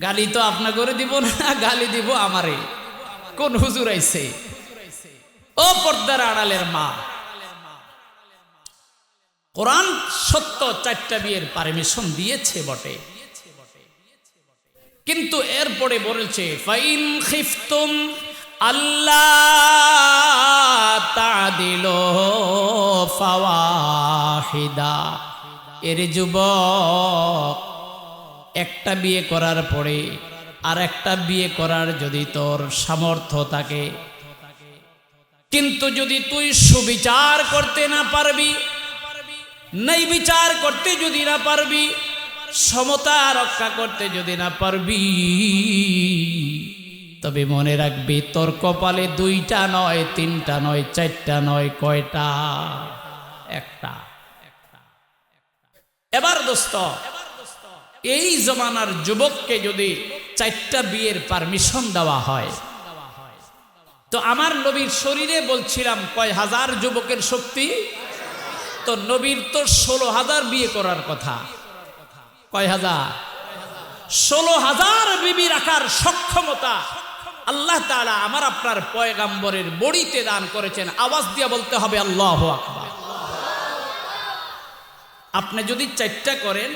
গালি তো আপনা করে দিব না, গালি দিব আমারে। কোন হুজুর আইছে? ও পর্দার আড়ালের মা, কোরআন সত্য 4টা বিয়ের পারমিশন দিয়েছে বটে, কিন্তু এরপরে বলেছে ফাইন খিফতুম আল্লাহ তাদিলু ফাওয়াহিদা। এর যুবক, একটা বিয়ে করার পরে আর একটা বিয়ে করার যদি তোর সামর্থ্য থাকে, কিন্তু যদি তুই সুবিচার করতে না পারবি, নাই বিচার করতে যদি না পারবি, সমতা রক্ষা করতে যদি না পারবি, তবে মনে রাখবি তোর কপালে 2টা নয়, 3টা নয়, 4টা নয়, কয়টা? একটা। এবার দোস্ত, এই জমানার যুবককে যদি 4টা বিয়ের পারমিশন দেওয়া হয়, তো আমার নবীর শরীরে বলছিলাম কয় হাজার যুবকের শক্তি? তো নবীর তো 16,000 বিয়ে করার কথা। কয় হাজার? 16,000 বিবি রাখার সক্ষমতা আল্লাহ তাআলা আমার আপনার পয়গাম্বরের বড়িতে দান করেছেন। আওয়াজ দিয়ে বলতে হবে আল্লাহু আকবার। আপনি যদি 4টা করেন,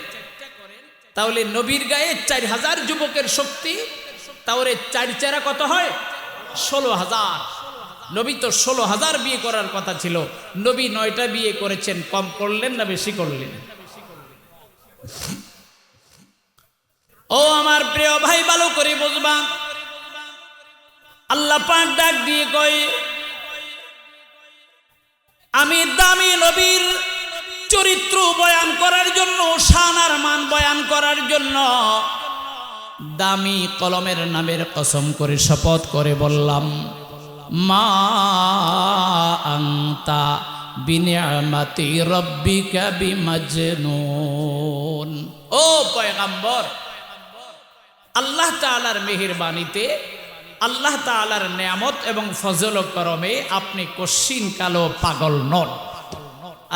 তাহলে নবীর গায়ে 4,000 যুবকের শক্তি, তাহলে 4 কত হয়? 16,000। নবী তো 16,000 বিয়ে করার কথা ছিল, নবী 9টা বিয়ে করেছেন। কম করলেন না বেশি করলেন? ও আমার প্রিয় ভাই, ভালো করে বুঝবা, আল্লাহ পাক ডাক দিয়ে কয়, আমি দামি নবীর চরিত্র বয়ান করার জন্য, শান আর মান বয়ান করার জন্য দামি কলমের নামের কসম করে শপথ করে বললাম, মা আনতা বিনিআমাতি রাব্বিকা বিমাজনুন। ও পয়গম্বর, আল্লাহ তাআলার মেহেরবানিতে, আল্লাহ তাআলার নেয়ামত এবং ফজল ও করমে আপনি কশিন কালো পাগল নন।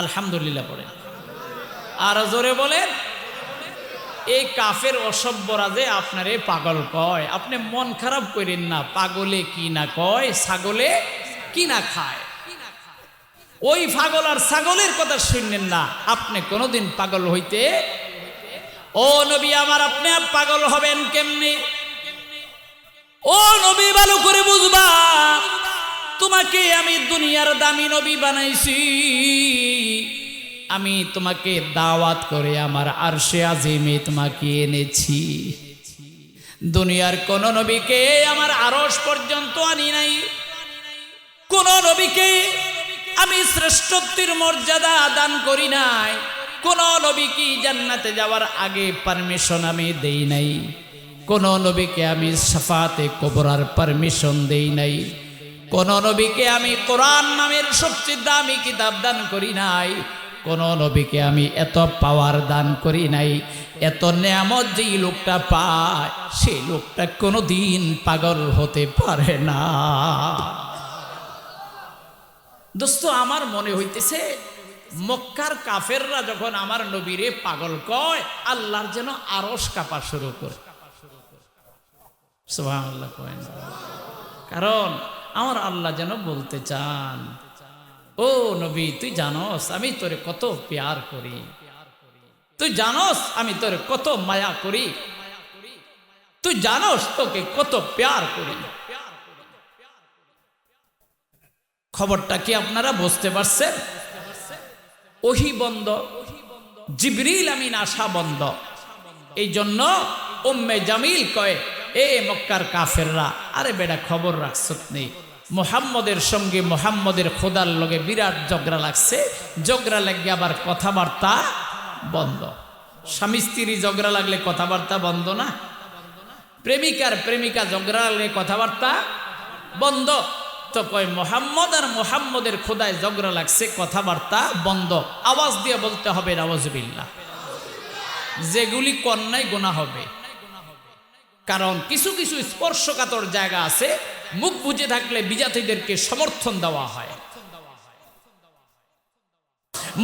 আলহামদুলিল্লাহ বলেন, আর জোরে বলেন। এই কাফের অসভ্যরা যে আপনারে পাগল কয়, আপনি মন খারাপ করেন না। পাগলে কি না কয়, ছাগলে কি না খায়। ওই পাগল আর ছাগলের কথা শুনলেন না, আপনি কোনোদিন পাগল হইতে। ও নবী আমার, আপনি পাগল হবেন কেমনে? ও নবী, ভালো করে বুঝবা, তোমাকে আমি দুনিয়ার দামি নবী বানাইছি। আমি তোমাকে দাওয়াত করে আমার আরশে আজিমে তোমাকে এনেছি। দুনিয়ার কোন নবীকে আমার আরশ পর্যন্ত আনি নাই। কোন নবীকে আমি শ্রেষ্ঠত্বের মর্যাদা দান করি নাই। কোন নবীকে জান্নাতে যাওয়ার আগে পারমিশন আমি দেই নাই। কোন নবীকে আমি শাফাতে কুবরার পারমিশন দেই নাই। কোন নবীকে আমি কোরআন নামের সবচেয়ে দামি কিতাব দান করি নাই। কোন নবীকে আমি এত পাওয়ার দান করি নাই। এত নেয়ামত যেই লোকটা পায়, সেই লোকটা কোনোদিন পাগল হতে পারে না। দোস্ত, আমার মনে হইতেছে মক্কার কাফেররা যখন আমার নবীরে পাগল কয়, আল্লাহর যেন আরশ কাঁপা শুরু করে। সুবহানাল্লাহ কয় না? কারণ আমার আল্লাহ যেন বলতে চান, ও নবী, তুই জানোস আমি তোরে কত প্যার করি, তুই জানোস আমি তোরে কত মায়া করি, তুই জানোস তোকে কত প্যার করি। খবরটা কি আপনারা বুঝতে পারছেন? ওহী বন্ধ, জিবরিল আমিন আসা বন্ধ। এই জন্য উম্মে জামিল কয়, এ মক্কার কাফেররা, আরে বেটা খবর রাখছত নেই, মুহাম্মদের সঙ্গে মুহাম্মদের খোদার লগে বিরাট ঝগড়া লাগছে। ঝগড়া লাগলে আবার কথাবার্তা বন্ধ। স্বামী স্ত্রী ঝগড়া লাগলে কথাবার্তা বন্ধ না? প্রেমিকার প্রেমিকা ঝগড়া লাগলে কথাবার্তা বন্ধ। তো কয় মুহাম্মদ আর মুহাম্মদের খোদায় ঝগড়া লাগছে, কথাবার্তা বন্ধ। আওয়াজ দিয়ে বলতে হবে নাউজুবিল্লাহ। যেগুলি কন্যায় গুনাহ হবে, কারণ কিছু কিছু স্পর্শকাতর জায়গা আছে, মুখ বুজে থাকলে বিজাতিদেরকে সমর্থন দেওয়া হয়।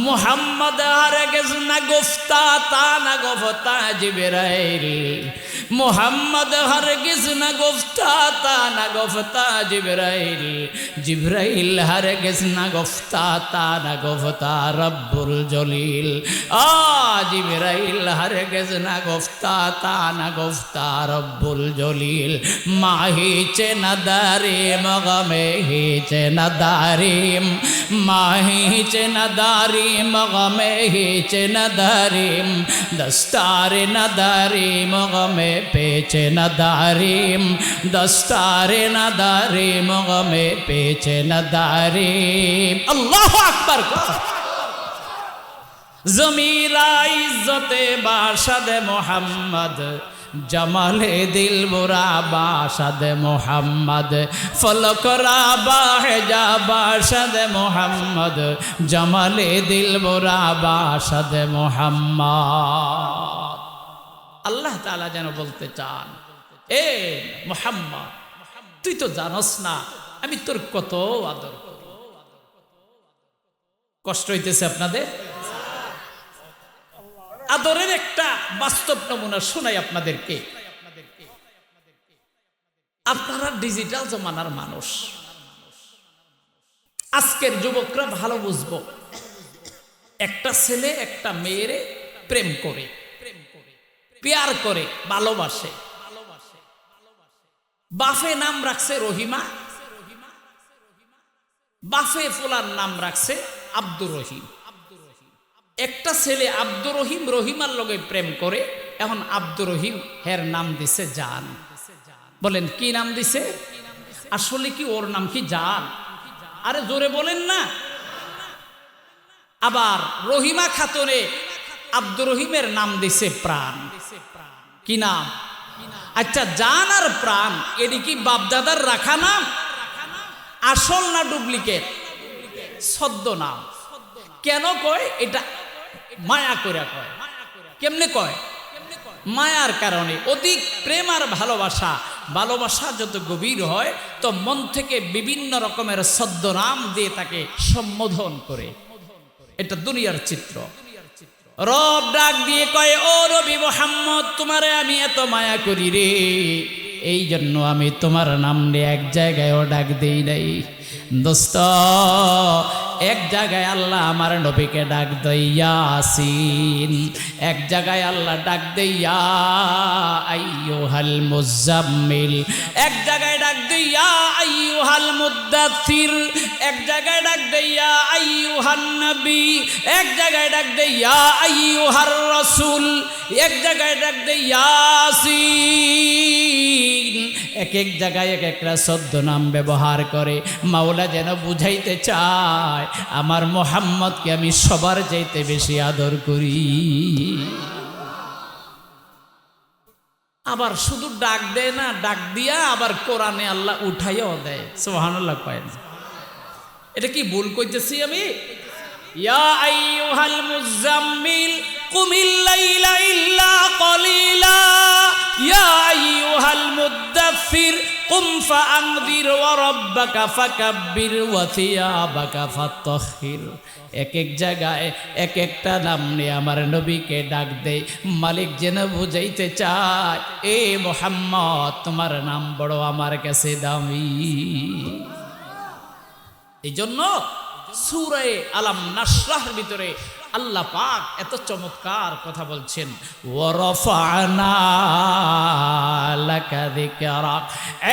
মুহাম্মদ হারগিজ না গুফতা তা না গুফতা জিবরাইল মুহাম্মদ হারগিজ না গুফতা তা না গুফতা জিবরাইল জিবরাইল হারগিজ না গুফতা তা না গুফতা রব্বুল জলিল জিবরাইল হারগিজ না গুফতা তা না গুফতা রব্বুল জলিল মাহি চেনাদারিম গমে হি চেনাদারিম মাহি চেনাদারিম গমে হি চেনাদারিম দস্তারে নাদারিম গমে পেচে নাদারিম দস্তারে নাদারিম গমে পেচে নাদারিম আল্লাহু আকবার জমিরা ইজ্জতে বাসাদে মোহাম্মদ জমালে দিল বুরা বাসাদ মোহাম্মদ ফলকরা বাহেজা বাসাদ মোহাম্মদ জমালে দিল বুরা বাসাদ মোহাম্মদ আল্লাহ তাআলা যেন বলতে চান এ মোহাম্মদ তুই তো জানোস না আমি তোর কত আদর করি। কষ্ট হইতেছে আপনাদের? আদরের একটা বাস্তব নমুনা শোনাই আপনাদেরকে। আপনারা ডিজিটাল জমানার মানুষ, আজকের যুবকরা ভালো বুঝবো। একটা ছেলে একটা মেয়েরে প্রেম করে, প্যার করে, ভালোবাসে। বাফে নাম রাখছে রহিমা, বাফে ফুলার নাম রাখছে আব্দুর রহিম। একটা ছেলে আব্দুর রহিম রহিমার লগে প্রেম করে, এখন আব্দুর রহিম হের নাম দিছে জান। বলেন কি নাম দিছে? আসলে কি ওর নাম কি জান? আরে জোরে বলেন না। আবার রহিমা খাতুনে আব্দুর রহিমের নাম দিছে প্রাণ। কি নাম? আচ্ছা, জান আর প্রাণ এটি কি বাপদাদার রাখা নাম? আসল না ডুপ্লিকেট? ছদ্ম নাম। কেন কয় এটা? মায়া করে কয়। কেমনে কয়? মায়ার কারণে। অধিক প্রেম আর ভালোবাসা, ভালোবাসা যত গভীর হয় তো মন থেকে বিভিন্ন রকমের ছদ্মনাম দিয়ে তাকে সম্বোধন করে। এটা দুনিয়ার চিত্র। রব ডাক দিয়ে কয়, ও নবী মুহাম্মদ, তোমারে আমি এত মায়া করি রে, এই জন্য আমি তোমার নাম নিয়ে এক জায়গায়ও ডাক দেই নাই। দোস্ত, এক জায়গায় আল্লাহ আমার নবীকে ডাক দেয় ইয়াসিন, এক জায়গায় আল্লাহ ডাক দেয় ইয়া আইয়ুহাল মুজাম্মিল, এক জায়গায় ডাক দেয় ইয়া আইয়ুহাল মুদ্দাথির, এক জায়গায় ডাক দেয় ইয়া আইয়ুহান নবী, এক জায়গায় ডাক দেয় ইয়া আইয়ুহার রাসূল, এক জায়গায় ডাক দেয় ইয়াসিন। এক এক জায়গায় এক একটা ছদ্মনাম ব্যবহার করে। মাওলা যেন বুঝাইতে চায় আমার মুহাম্মদকে আমি সবার চাইতে বেশি আদর করি। আবার শুধু ডাক দেয় না, ডাক দিয়া আবার কোরআনে আল্লাহ উঠাইয়াও দেয়। সুবহানাল্লাহ কয় না? এটা কি ভুল কইতেছি আমি? ইয়া আইয়ুহাল মুজাম্মিল কুমিল লাইলা ইল্লা কলিলা, ইয়া আইয়ুহাল মুদ্দাফির কুম ফাআনদির ওয়া রাব্বাকা ফাকাব্বির ওয়া থিয়াবাকা ফাতাহহির। এক এক জায়গায় এক একটা নাম নিয়ে আমার নবীকে ডাক দেয়। মালিক যেন বুঝাইতে চায়, এ মুহাম্মদ, তোমার নাম বড় আমার কাছে দামি। এই জন্য সূরা আলাম নাশরাহর ভিতরে আল্লাহ পাক এত চমৎকার কথা বলছেন, ওয়ারাফা'না লাকা যিকরাক।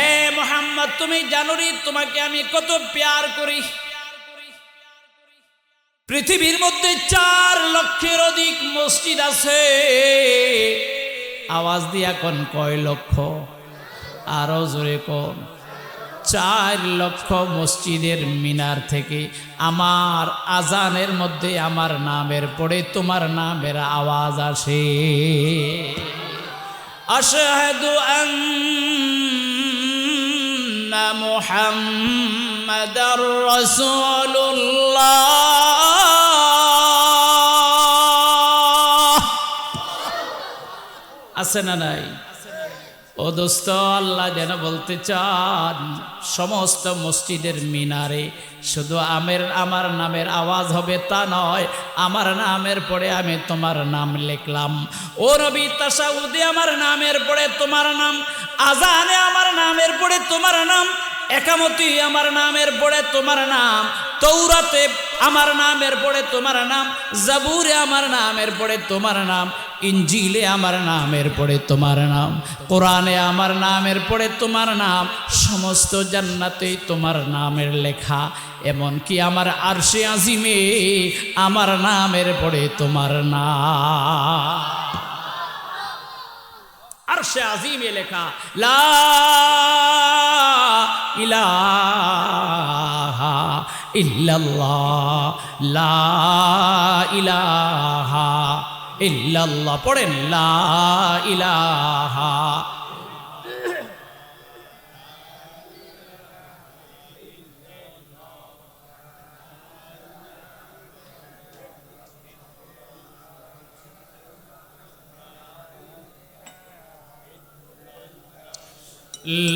এ মুহাম্মদ, তুমি জানো রে তোমাকে আমি কত প্যার করি। পৃথিবীর মধ্যে 4 লক্ষের অধিক মসজিদ আছে। আওয়াজ দিয়া কোন কয় লক্ষ? আরো জোরে কোন? 4 লক্ষ মসজিদের মিনার থেকে আমার আজানের মধ্যে আমার নামের পড়ে তোমার নামের আওয়াজ আসে। আশহাদু আন্না মুহাম্মাদার রাসূলুল্লাহ। আছে না নাই? ও দোস্ত, আল্লাহ যেন বলতে চান সমস্ত মসজিদের মিনারে শুধু আমার নামের আওয়াজ হবে তা নয়, আমার নামের পরে আমি তোমার নাম লিখলাম। ও নবী, তাশাহুদে আমার নামের পরে তোমার নাম, আজানে আমার নামের পরে তোমার নাম, একামতি আমার নামের পরে তোমার নাম, তৌরাতে আমার নামের পরে তোমার নাম, জাবুরে আমার নামের পরে তোমার নাম, ইঞ্জিলে আমার নামের পরে তোমার নাম, কোরআনে আমার নামের পরে তোমার নাম, সমস্ত জান্নাতে তোমার নামের লেখা, এমনকি আমার আরশে আজিমে আমার নামের পরে তোমার নাম। আরশে আজিমে লেখা লা ইলাহা ইল্লাল্লাহ, লা ইলাহা ইল্লাল্লাহ। পড়েন লা ইলাহা।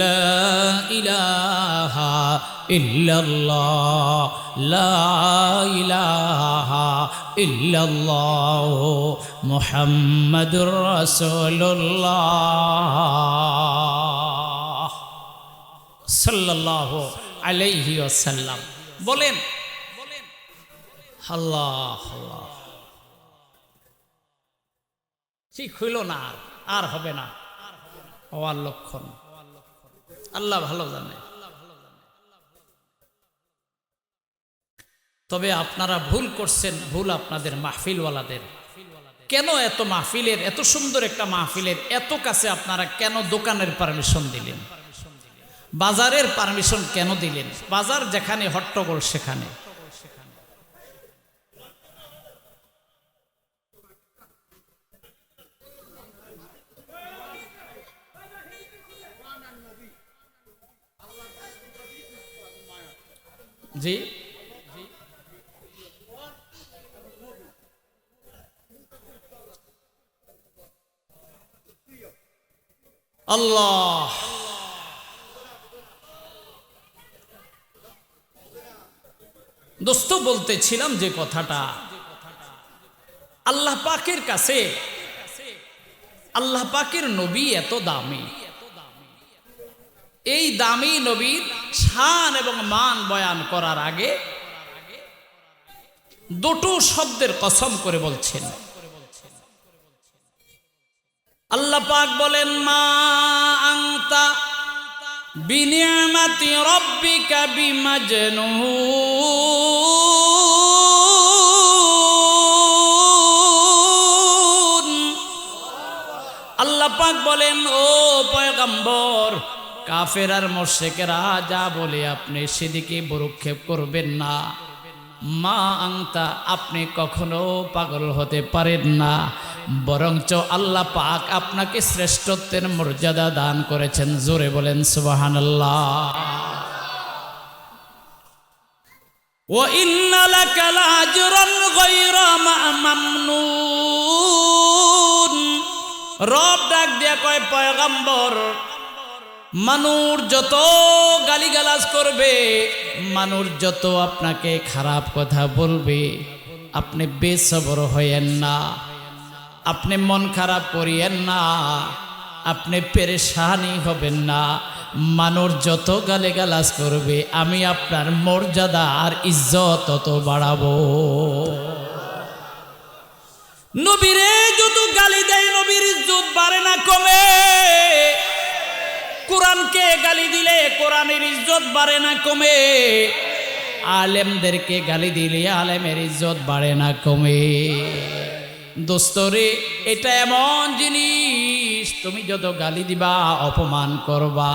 লা ইলাহা ইল্লাল্লাহ, লা ইলাহা ইল্লাল্লাহ, মুহাম্মাদুর রাসূলুল্লাহ সাল্লাল্লাহু আলাইহি ওয়াসাল্লাম। বলেন আল্লাহ আল্লাহ। ঠিক হইল না, আর হবে না, হওয়ার লক্ষণ আল্লাহ ভালো জানে। তবে আপনারা ভুল করছেন, ভুল আপনাদের মাহফিলওয়ালাদের। কেন এত মাহফিলের, এত সুন্দর একটা মাহফিলের এত কাছে আপনারা কেন দোকানের পারমিশন দিলেন, বাজারের পারমিশন কেন দিলেন? বাজার যেখানে হট্টগোল সেখানে। জি আল্লাহ। দোস্ত, বলতেছিলাম যে কথাটা, আল্লাহ পাকের কাছে আল্লাহ পাকের নবী এত দামি, এই দামি নবীর শান এবং মান বয়ান করার আগে দুটো শব্দের কসম করে বলছেন। আল্লাহ পাক বলেন, মা আনতা বিনিয়ামাতি রাব্বিকা বিমাজনুন। আল্লাহ পাক বলেন, ও পয়গম্বর, কাফের আর মুশরিকেরা যা বলে আপনি সেদিকে ভ্রুক্ষেপ করবেন না। মা আনতা, আপনি কখনো পাগল হতে পারেন না, বরঞ্চ আল্লাহ পাক আপনাকে শ্রেষ্ঠত্বের মর্যাদা দান করেছেন। জোরে বলেন সুবহানাল্লাহ। ওয়া ইন্না লাকা লাআজরান গায়রা মামনুন। রব ডাক দিয়া কয়, পয়গম্বর, মানুষ যত গালিগালাজ করবে, মানুষ যত আপনাকে খারাপ কথা বলবে, আপনি বেসবর হইয়েন না, আপনি মন খারাপ করিয়েন না, আপনি পেরেশানি হবেন না। মানুষ যত গালিগালাজ করবে, আমি আপনার মর্যাদা আর ইজ্জত তত বাড়াবো। নবীরে যত গালি দেয়, নবীর ইজ্জত বাড়ে না কমে। কোরআনকে গালি দিলে কোরআনের ইজ্জত বাড়ে না কমে। আলেমদেরকে গালি দিলে আলেমের ইজ্জত বাড়ে না কমে। দোস্তরে, এটা এমন জিনিস, তুমি যত গালি দিবা, অপমান করবা,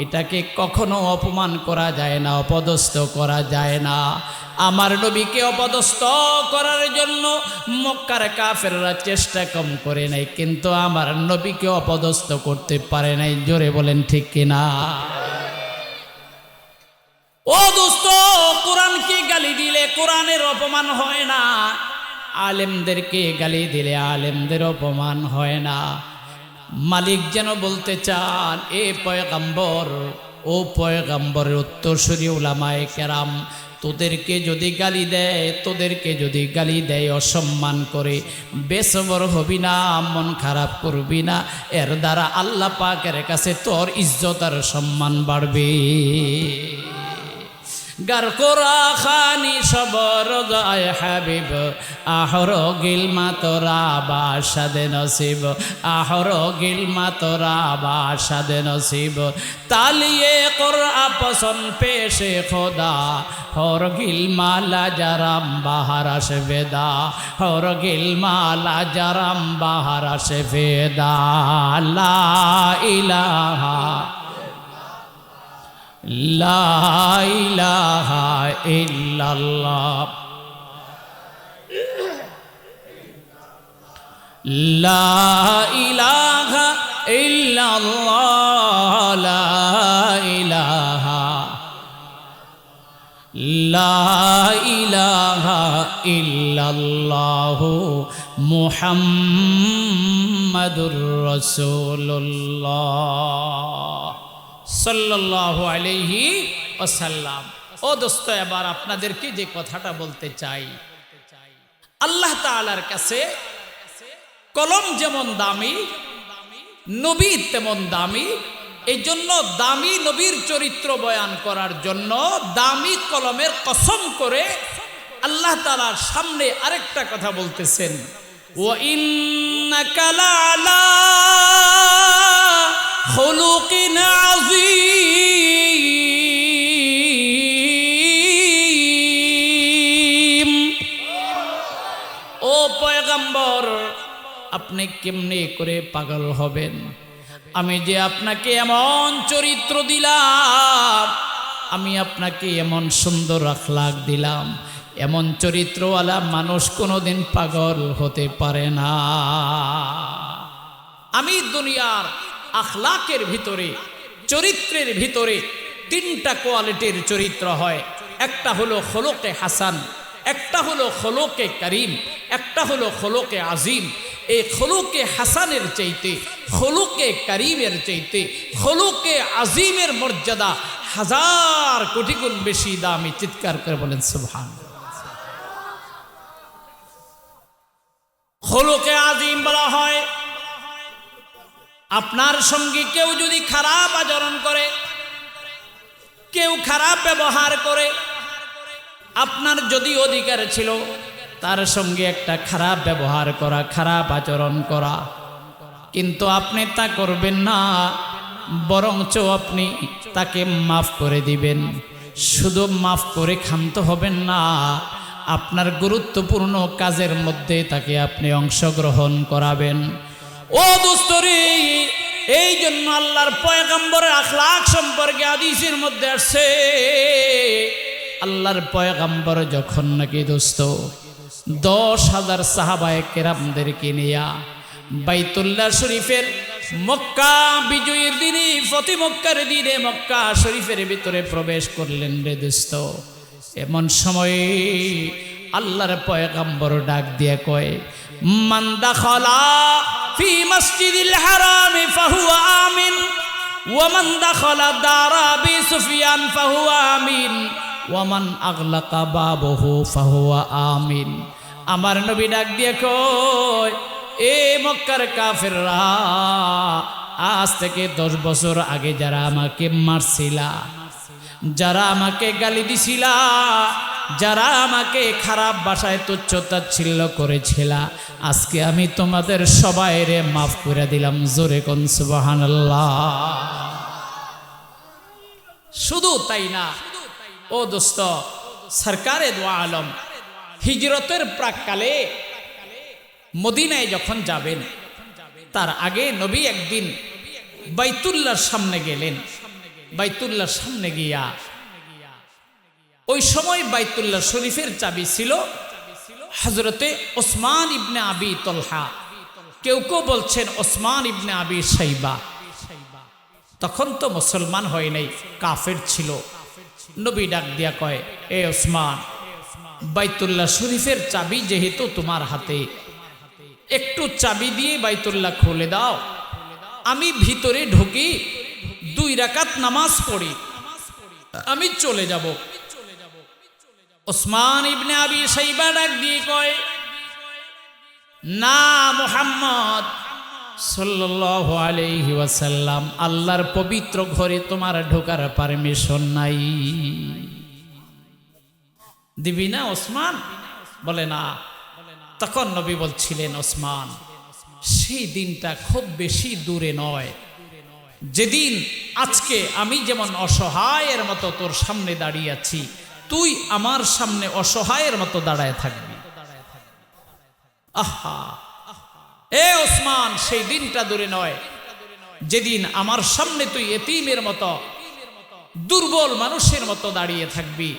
এটাকে কখনো অপমান করা যায় না, অপদস্থ করা যায় না। আমার নবীকে অপদস্থ করার জন্য মক্কার কাফেররা চেষ্টা কম করে নাই, কিন্তু আমার নবীকে অপদস্থ করতে পারে নাই। জোরে বলেন ঠিক কিনা? ও দোস্ত, কোরআনকে গালি দিলে কোরআনের অপমান হয় না, আলেমদেরকে গালি দিলে আলেমদের অপমান হয় না। মালিক যেন বলতে চান, এ পয়গম্বর, ও পয়গম্বরের উত্তরসূরি উলামায়ে কেরাম, তোদেরকে যদি গালি দেয় অসম্মান করে, বেসবর হবি না, মন খারাপ করবি না, এর দ্বারা আল্লাহ পাকের কাছে তোর ইজ্জত আর সম্মান বাড়বে। গার কোরা খানি সবর গায় হাবিব, আহর গিলমা তোরা বাসাদে নসিব, আহর গিলমা তোরা বাসাদে নসিব, তালিয়ে কোরআ পসন পেশে খোদা, হর গিলমালা জারাম বাহার আসে বেদা, হর গিলমালা জারাম বাহার আসে বেদা। লা ইলাহা লা ইলাহা ইল্লাল্লাহ, লা ইলাহা ইল্লাল্লাহ, লা ইলাহা, লা ইলাহা ইল্লাল্লাহ, মুহাম্মাদুর রাসূলুল্লাহ সাল্লাল্লাহু আলাইহি ওয়াসাল্লাম। ও দোস্ত, এবার আপনাদেরকে যে কথাটা বলতে চাই, আল্লাহ তাআলার কাছে কলম যেমন দামি, নবী তেমন দামি। এই জন্য দামি নবীর চরিত্র বয়ান করার জন্য দামি কলমের কসম করে আল্লাহ তাআলার সামনে আরেকটা কথা বলতেছেন, ওয়া ইন্নাকা লাআলা খুলুকিন আযীম। ও পয়গম্বর, আপনি কেমনে করে পাগল হবেন? আমি যে আপনাকে এমন চরিত্র দিলাম, আমি আপনাকে এমন সুন্দর আখলাক দিলাম, এমন চরিত্রওয়ালা মানুষ কোনোদিন পাগল হতে পারে না। আমি দুনিয়ার আখলাকের ভিতরে, চরিত্রের ভিতরে তিনটা কোয়ালিটির চরিত্র হয়। একটা হলো খলুকে হাসান, একটা হলো খলুকে করিম, একটা হলো খলুকে আজিম। এই খলুকে হাসানের চাইতে, খলুকে করিমের চাইতে খলুকে আজিমের মর্যাদা হাজার কোটি গুণ বেশি দামি। চিৎকার করে বলেন সুবহানাল্লাহ। খলুকে আজিম বলা হয় আপনার সঙ্গে কেউ যদি খারাপ আচরণ করে, কেউ খারাপ ব্যবহার করে, আপনার যদি অধিকার ছিল তার সঙ্গে একটা খারাপ ব্যবহার করা, খারাপ আচরণ করা, কিন্তু আপনি তা করবেন না, বরঞ্চ আপনি তাকে মাফ করে দিবেন। শুধু মাফ করে ক্ষান্ত হবেন না, আপনার গুরুত্বপূর্ণ কাজের মধ্যে তাকে আপনি অংশগ্রহণ করাবেন। ও দোস্তরে, এই জন্য আল্লাহর পয়গম্বরের আখলাক সম্পর্কে হাদিসের মধ্যে আসছে, আল্লাহর পয়গম্বর যখন নাকি দোস্ত 10,000 সাহাবায়ে কেরামদেরকে নিয়া বাইতুল্লাহ শরীফের মক্কা বিজয়ের দিনে, ফতে মক্কার দিনে মক্কা শরীফের ভিতরে প্রবেশ করলেন রে দোস্ত, এমন সময়ে আল্লাহর পয়গম্বর ডাক দিয়ে কয়, মান দাখালা ফি মসজিদিল হারাম ফাহুয়া আমিন, ওয়া মান দাখালা দারা আবি সুফিয়ান ফাহুয়া আমিন, ওয়া মান আগলাকা বাবহু ফাহুয়া আমিন। আমার নবী ডাক দিয়ে কয়, এ মক্কার কাফেররা, আজ থেকে 10 বছর আগে যারা আমাকে মারছিলা, যারা আমাকে গালি দিছিলা, যারা আমাকে খারাপ ভাষায় তুচ্ছ-তাচ্ছিল্য করেছিলা, আজকে আমি তোমাদের সবাইরে মাফ করে দিলাম। জোরে কোন সুবহানাল্লাহ। শুধু তাই না ও দোস্ত, সরকারে দো আলম হিজরতের প্রাককালে মদিনায় যখন যাবেন, তার আগে নবী একদিন বাইতুল্লাহর সামনে গেলেন। বাইতুল্লাহর সামনে গিয়া, ওই সময় বাইতুল্লাহ শরীফের চাবি ছিল হযরতে ওসমান ইবনে আবি তলহা, কেউ কেউ বলছেন ওসমান ইবনে আবি শাইবা। তখন তো মুসলমান হয় নাই, কাফের ছিল। নবী ডাক দিয়া কয়, এ ওসমান, বাইতুল্লাহ শরীফের চাবি যেহেতু তোমার হাতে, একটু চাবি দিয়ে বাইতুল্লাহ খুলে দাও। আমি ভিতরে ঢুকি, 2 রাকাত নামাজ পড়ি, আমি চলে যাব। ওসমান ইবনে আবি শাইবা ডাক দিয়ে কয়, না মুহাম্মদ সাল্লাল্লাহু আলাইহি ওয়াসাল্লাম, আল্লাহর পবিত্র ঘরে তোমার ঢোকার পারমিশন নাই। দিবি না ওসমান? বলে না। তখন নবী বলছিলেন, ওসমান, সেই দিনটা খুব বেশি দূরে নয়, যেদিন আজকে আমি যেমন অসহায়ের মতো তোর সামনে দাঁড়িয়ে আছি, তুই আমার সামনে অসহায়ের মতো দাঁড়ায় থাকবি। আহা, এ ওসমান, সেই দিনটা দূরে নয় যেদিন আমার সামনে তুই এতিমের মতো, দুর্বল মানুষের মতো দাঁড়িয়ে থাকবি,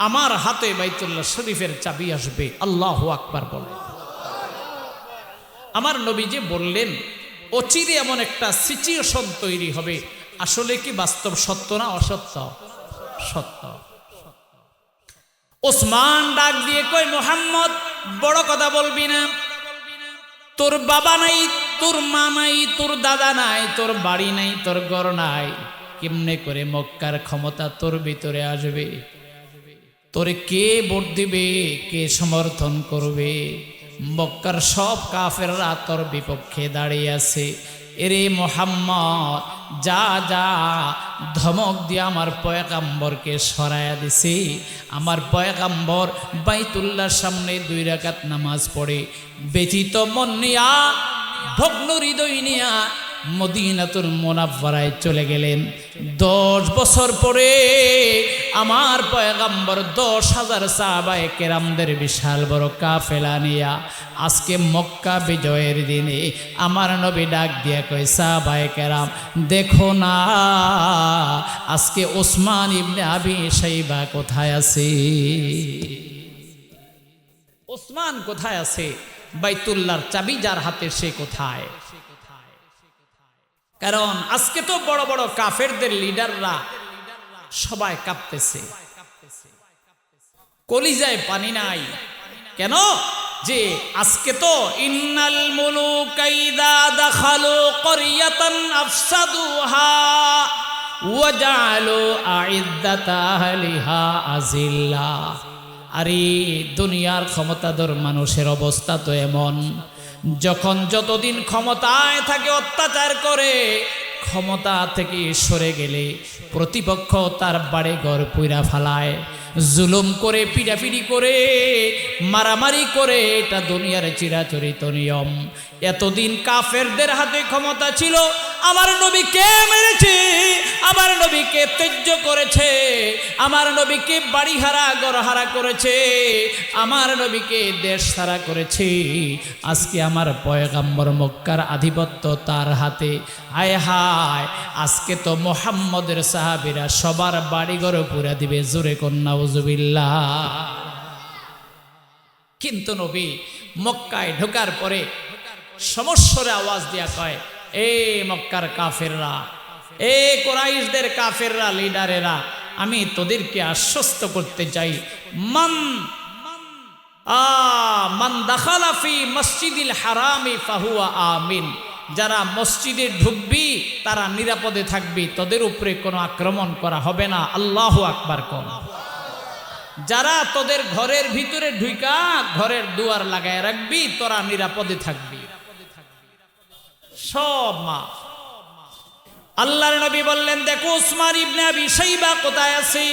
আমার হাতে বাইতুল্লাহ শরীফের চাবি আসবে। আল্লাহু আকবার বলে। আমার নবী যে বললেন অচিরে এমন একটা সিচুয়েশন তৈরি হবে, আসলে কি বাস্তব সত্য না অসত্য? সত্য। ওসমান ডাক দিয়ে কই, মুহাম্মদ, বড় কথা বলবি না। তোর বাবা নাই, তোর মা নাই, তোর দাদা নাই, তোর বাড়ি নাই, তোর ঘর নাই, কেমনে করে মক্কার ক্ষমতা তোর ভিতরে আসবে? তোরে কে ভোট দিবে, কে সমর্থন করবে? মক্কার সব কাফেররা তোর বিপক্ষে দাঁড়িয়ে আছে। এরে মুহাম্মদ, যা যা, ধমক দিয়ে আমার পয়গাম্বরকে সরায়া দিছে। আমার পয়গাম্বর বাইতুল্লাহর সামনে 2 রাকাত নামাজ পড়ে ব্যথিত মন নিয়া, ভগ্ন হৃদয় নিয়া মদিনাতুল মুনাওয়ারায় চলে গেলেন। 10 বছর পরে আমার পয়গাম্বর 10,000 সাহাবায়ে কেরামদের বিশাল বড় কাফেলা নিয়া আজকে মক্কা বিজয়ের দিনে আমার নবী ডাক দিয়া কয়, সাহাবায়ে কেরাম, দেখো না আজকে ওসমান ইবনে আবি শাইবা কোথায় আছে? ওসমান কোথায় আছে? বাইতুল্লাহর চাবি যার হাতে, সে কোথায়? কারণ আজকে তো বড় বড় কাফেরদের লিডাররা সবাই কাঁপতেছে, কলিজায় পানি নাই। কেন? যে আজকে তো ইন্নাল মুলুকা ইযা দাখালু ক্বরিয়াতান আফসাদুহা ওয়া জাআলু আইদ্দাতা আহলিহা আজিল্লা। আরে দুনিয়ার ক্ষমতাধর মানুষের অবস্থা তো এমন, যখন যতদিন ক্ষমতায় থাকে অত্যাচার করে, ক্ষমতা থেকে সরে গেলে প্রতিপক্ষ তার বাড়ি ঘর পুইরা ফালায়, জুলুম করে, পিটাপিটি করে, মারামারি করে। এটা দুনিয়ার চিরাচরিত নিয়ম। এতদিন কাফেরদের হাতে ক্ষমতা ছিল, আমার নবীকে মেরেছে, আমার নবীকে ত্যায্য করেছে, আমার নবীকে বাড়িহারা ঘরহারা করেছে, আমার নবীকে দেশ ছাড়া করেছে। আজকে আমার পয়গাম্বর মক্কার আধিপত্য তার হাতে। হায় হায়, আজকে তো মুহাম্মদের সাহাবীরা সবার বাড়িঘর পুরা দিবে। জোরে কন্যা উজুবিল্লাহ। কিন্তু নবী মক্কায় ঢোকার পরে সমস্বরে আওয়াজ দিয়া কয়, এ মক্কার কাফেররা, এ কুরাইশদের কাফেররা, লিডারেরা, আমি তোদেরকে আশ্বস্ত করতে চাই, মান দাখালা ফি মসজিদিল হারামি ফাহুয়া আমিন। যারা মসজিদে ঢুকবি তারা নিরাপদে থাকবি, তোদের উপরে কোনো আক্রমণ করা হবে না। আল্লাহু আকবার কর। যারা তোদের ঘরের ভিতরে ঢুকা ঘরের দুয়ার লাগায় রাখবি, তোরা নিরাপদে থাকবি। সব মা আল্লাহর নবী বললেন, দেখো ওসমান ইবনে আবি শাইবা কোথায় আছে?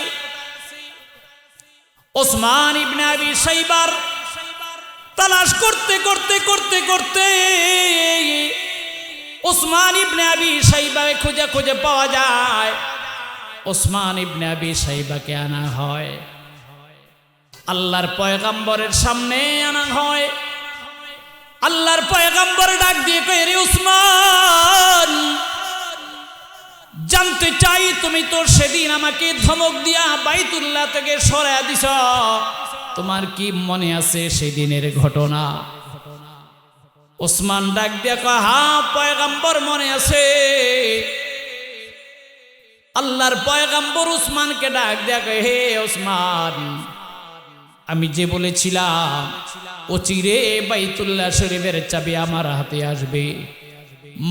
ওসমান ইবনে আবি শাইবার তালাশ করতে করতে করতে করতে ওসমান ইবনে আবি শাইবাকে খুঁজে খুঁজে পাওয়া যায়। ওসমান ইবনে আবি শাইবাকে আনা হয়, আল্লাহর পয়গাম্বরের সামনে আনা হয়। আল্লাহর পয়গাম্বর ডাক দিয়ে কয়, রে ওসমান, জানতে চাই তুমি তো সেদিন আমাকে ধমক দিয়া বাইতুল্লাহ থেকে সরায়া দিছ, তোমার কি মনে আছে সেদিনের ঘটনা? ওসমান ডাক দিয়া কয়, হ্যাঁ পয়গাম্বর, মনে আছে। আল্লাহর পয়গাম্বর ওসমানকে ডাক দিয়া কয়, হে ওসমান, আমি যে বলেছিলাম অচিরে বাইতুল্লাহ শরীফের চাবি আমার হাতে আসবে,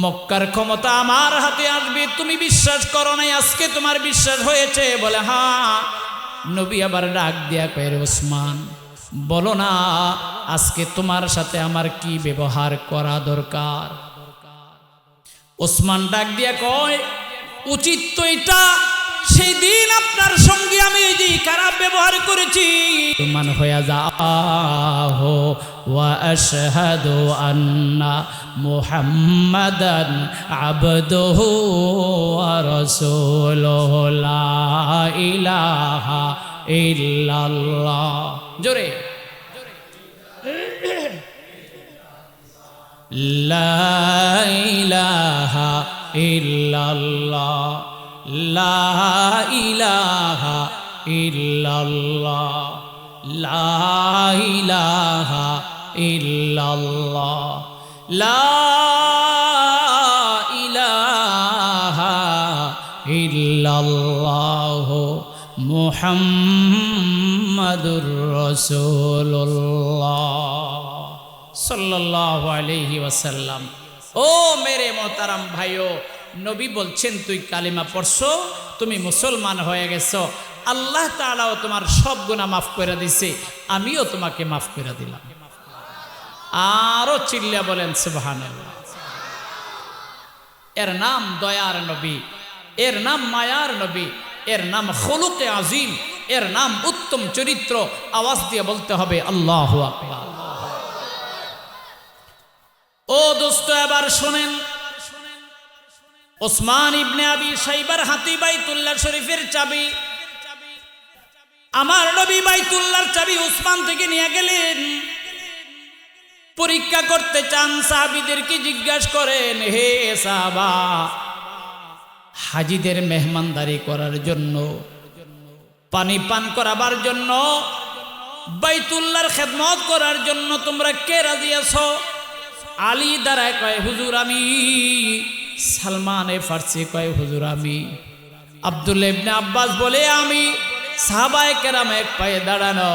মক্কার ক্ষমতা আমার হাতে আসবে, তুমি বিশ্বাস করো নাই, আজকে তোমার বিশ্বাস হয়েছে? বলে হ্যাঁ। নবী আবার ডাক দিয়া কয়, ওসমান বলো না আজকে তোমার সাথে আমার কি ব্যবহার করা দরকার? ওসমান ডাক দিয়া কয়, উচিত তো এটা, সেই দিন আপনার সঙ্গে আমি এই যে খারাপ ব্যবহার করেছি মান হয়ে যাও ওয়া আশহাদু আন্না মুহাম্মাদান আবদুহু ওয়া রাসূলুহু লা ইলাহা ইল্লাল্লাহ। জোরে লা ইলাহা ইল্লাল্লাহ, লা ইলাহা ইল্লাল্লাহ, লা ইলাহা ইল্লাল্লাহ, লা ইলাহা ইল্লাল্লাহ মুহাম্মাদুর রাসূলুল্লাহ সাল্লাল্লাহু আলাইহি ওয়াসাল্লাম। ও মেরে মোহতারাম ভাইও, নবী বলছেন তুই কালিমা পড়ছো, তুমি মুসলমান হয়ে গেছো, আল্লাহ তাআলাও তোমার সব গুনাহ মাফ করে দিছে, আমিও তোমাকে মাফ করে দিলাম। আরো চিল্লা বলেন সুবহানাল্লাহ। এর নাম দয়ার নবী, এর নাম মায়ার নবী, এর নাম খুলুকে আজিম, এর নাম উত্তম চরিত্র। আওয়াজ দিয়ে বলতে হবে আল্লাহু আকবার। ও দোস্ত এবার শোনেন, ওসমান ইবনে আবি শাইবার হাতে বাইতুল্লাহ শরীফের চাবি। আমার নবী বাইতুল্লাহর চাবি ওসমান থেকে নিয়ে গেলেন। পরীক্ষা করতে চান, সাহাবীদেরকে জিজ্ঞাসা করেন, হে সাহাবা, হাজীদের মেহমানদারি করার জন্য, পানি পান করাবার জন্য, বাইতুল্লাহর খেদমত করার জন্য তোমরা কে রাজি আছো? আলী দাঁড়ায় কয়, হুজুর আমি। সালমানে ফার্সি কয়, হুজুর আমি। আব্দুল্লাহ ইবনে আব্বাস বলে, আমি। সাহাবায়ে কেরাম এক পায়ে দাঁড়ানো।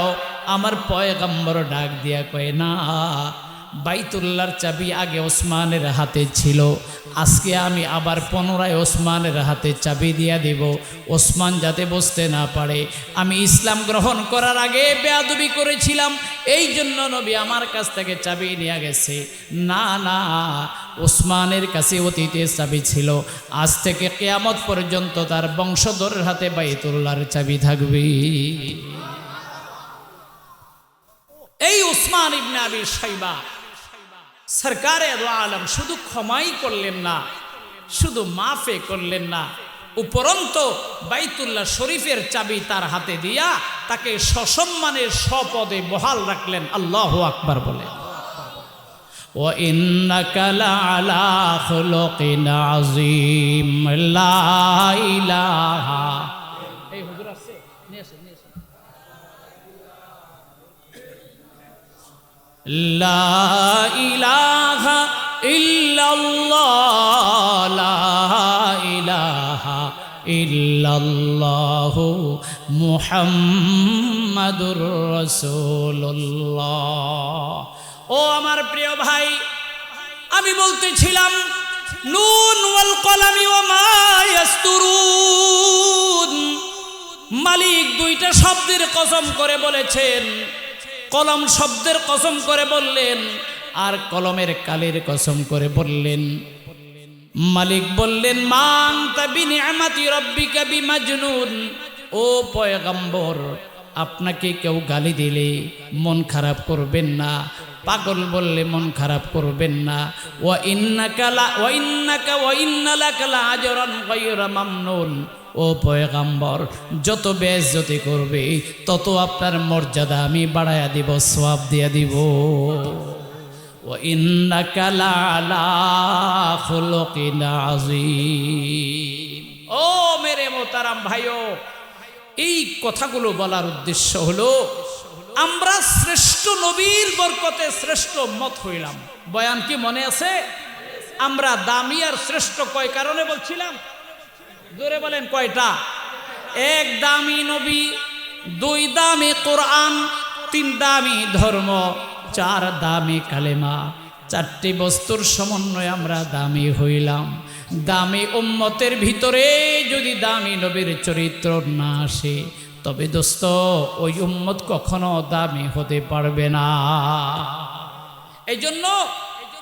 আমার পয়গম্বর ডাক দিয়া কয়, না, বাইতুল্লাহর চাবি আগে ওসমানের হাতে ছিল, আজকে আমি আবার পুনরায় ওসমানের হাতে চাবি দিয়া দেব, ওসমান যাতে বসতে না পারে। আমি ইসলাম গ্রহণ করার আগে বেয়াদবি করেছিলাম, এই জন্য নবী আমার কাছ থেকে চাবি নিয়ে গেছে। না না, ওসমানের কাছে অতীতে চাবি ছিল, আজ থেকে কিয়ামত পর্যন্ত তার বংশধরের হাতে বাইতুল্লাহর চাবি থাকবে। এই ওসমান ইবনে আবি শাইবা সরকারে দো আলম শুধু ক্ষমাই করলেন না, শুধু মাফে করলেন না, উপরন্ত বাইতুল্লাহ শরীফের চাবি তার হাতে দিয়া তাকে সসম্মানের স্বপদে বহাল রাখলেন। আল্লাহু আকবার বলে। ওয়া ইন্নাকা লাআলা খুলুকিন আযীম, লা ইলাহা। এই হুজুর আছে, নিয়ে আসেন, নিয়ে আসেন। লা ইলাহা ইল্লাল্লাহ, লা ইলাহা ইল্লাল্লাহু মুহাম্মাদুর রাসূলুল্লাহ। ও আমার প্রিয় ভাই, আমি বলতেছিলাম নুন ওয়াল কলামি ওয়া মা ইয়াসতুরুন। মালিক দুইটা শব্দের কসম করে বলেছেন, কলম শব্দের কসম করে বললেন, আর কলমের কালির কসম করে বললেন। মালিক বললেন, মান তাবি নিআমাতি রাব্বিকা বিমাজনুন। ও পয়গম্বর, আপনাকে কেউ গালি দিলে মন খারাপ করবেন না, পাগল বললে মন খারাপ করবেন না। ওয়া ইন্নাকা ওয়া ইন্না লাকা লাআজরান গায়রা মামনুন। ও পয়গম্বর, যত বেইজ্জতি করবে তত আপনার মর্যাদা আমি বাড়ায়া দিব, সওয়াব দিয়া দিব। ওয়া ইন্নাকা লাআলা খুলুকিন আযীম। ও মেরে মোহতারাম ভাইও, এই কথাগুলো বলার উদ্দেশ্য হলো আমরা শ্রেষ্ঠ নবীর বরকতে শ্রেষ্ঠ উম্মত হইলাম। বয়ান কি মনে আছে? আমরা দামি আর শ্রেষ্ঠ কয় কারণে বলছিলাম? জোরে বলেন কয়টা? এক, দামি নবী; দুই, দামি কোরআন; তিন, দামি ধর্ম; চার, দামি কালেমা; চারটি বস্তুর সমন্বয়ে আমরা দামি হইলাম। দামি উম্মতের ভিতরে যদি দামি নবীর চরিত্র না আসে, তবে দোস্ত ওই উম্মত কখনো দামি হতে পারবে না। এই জন্য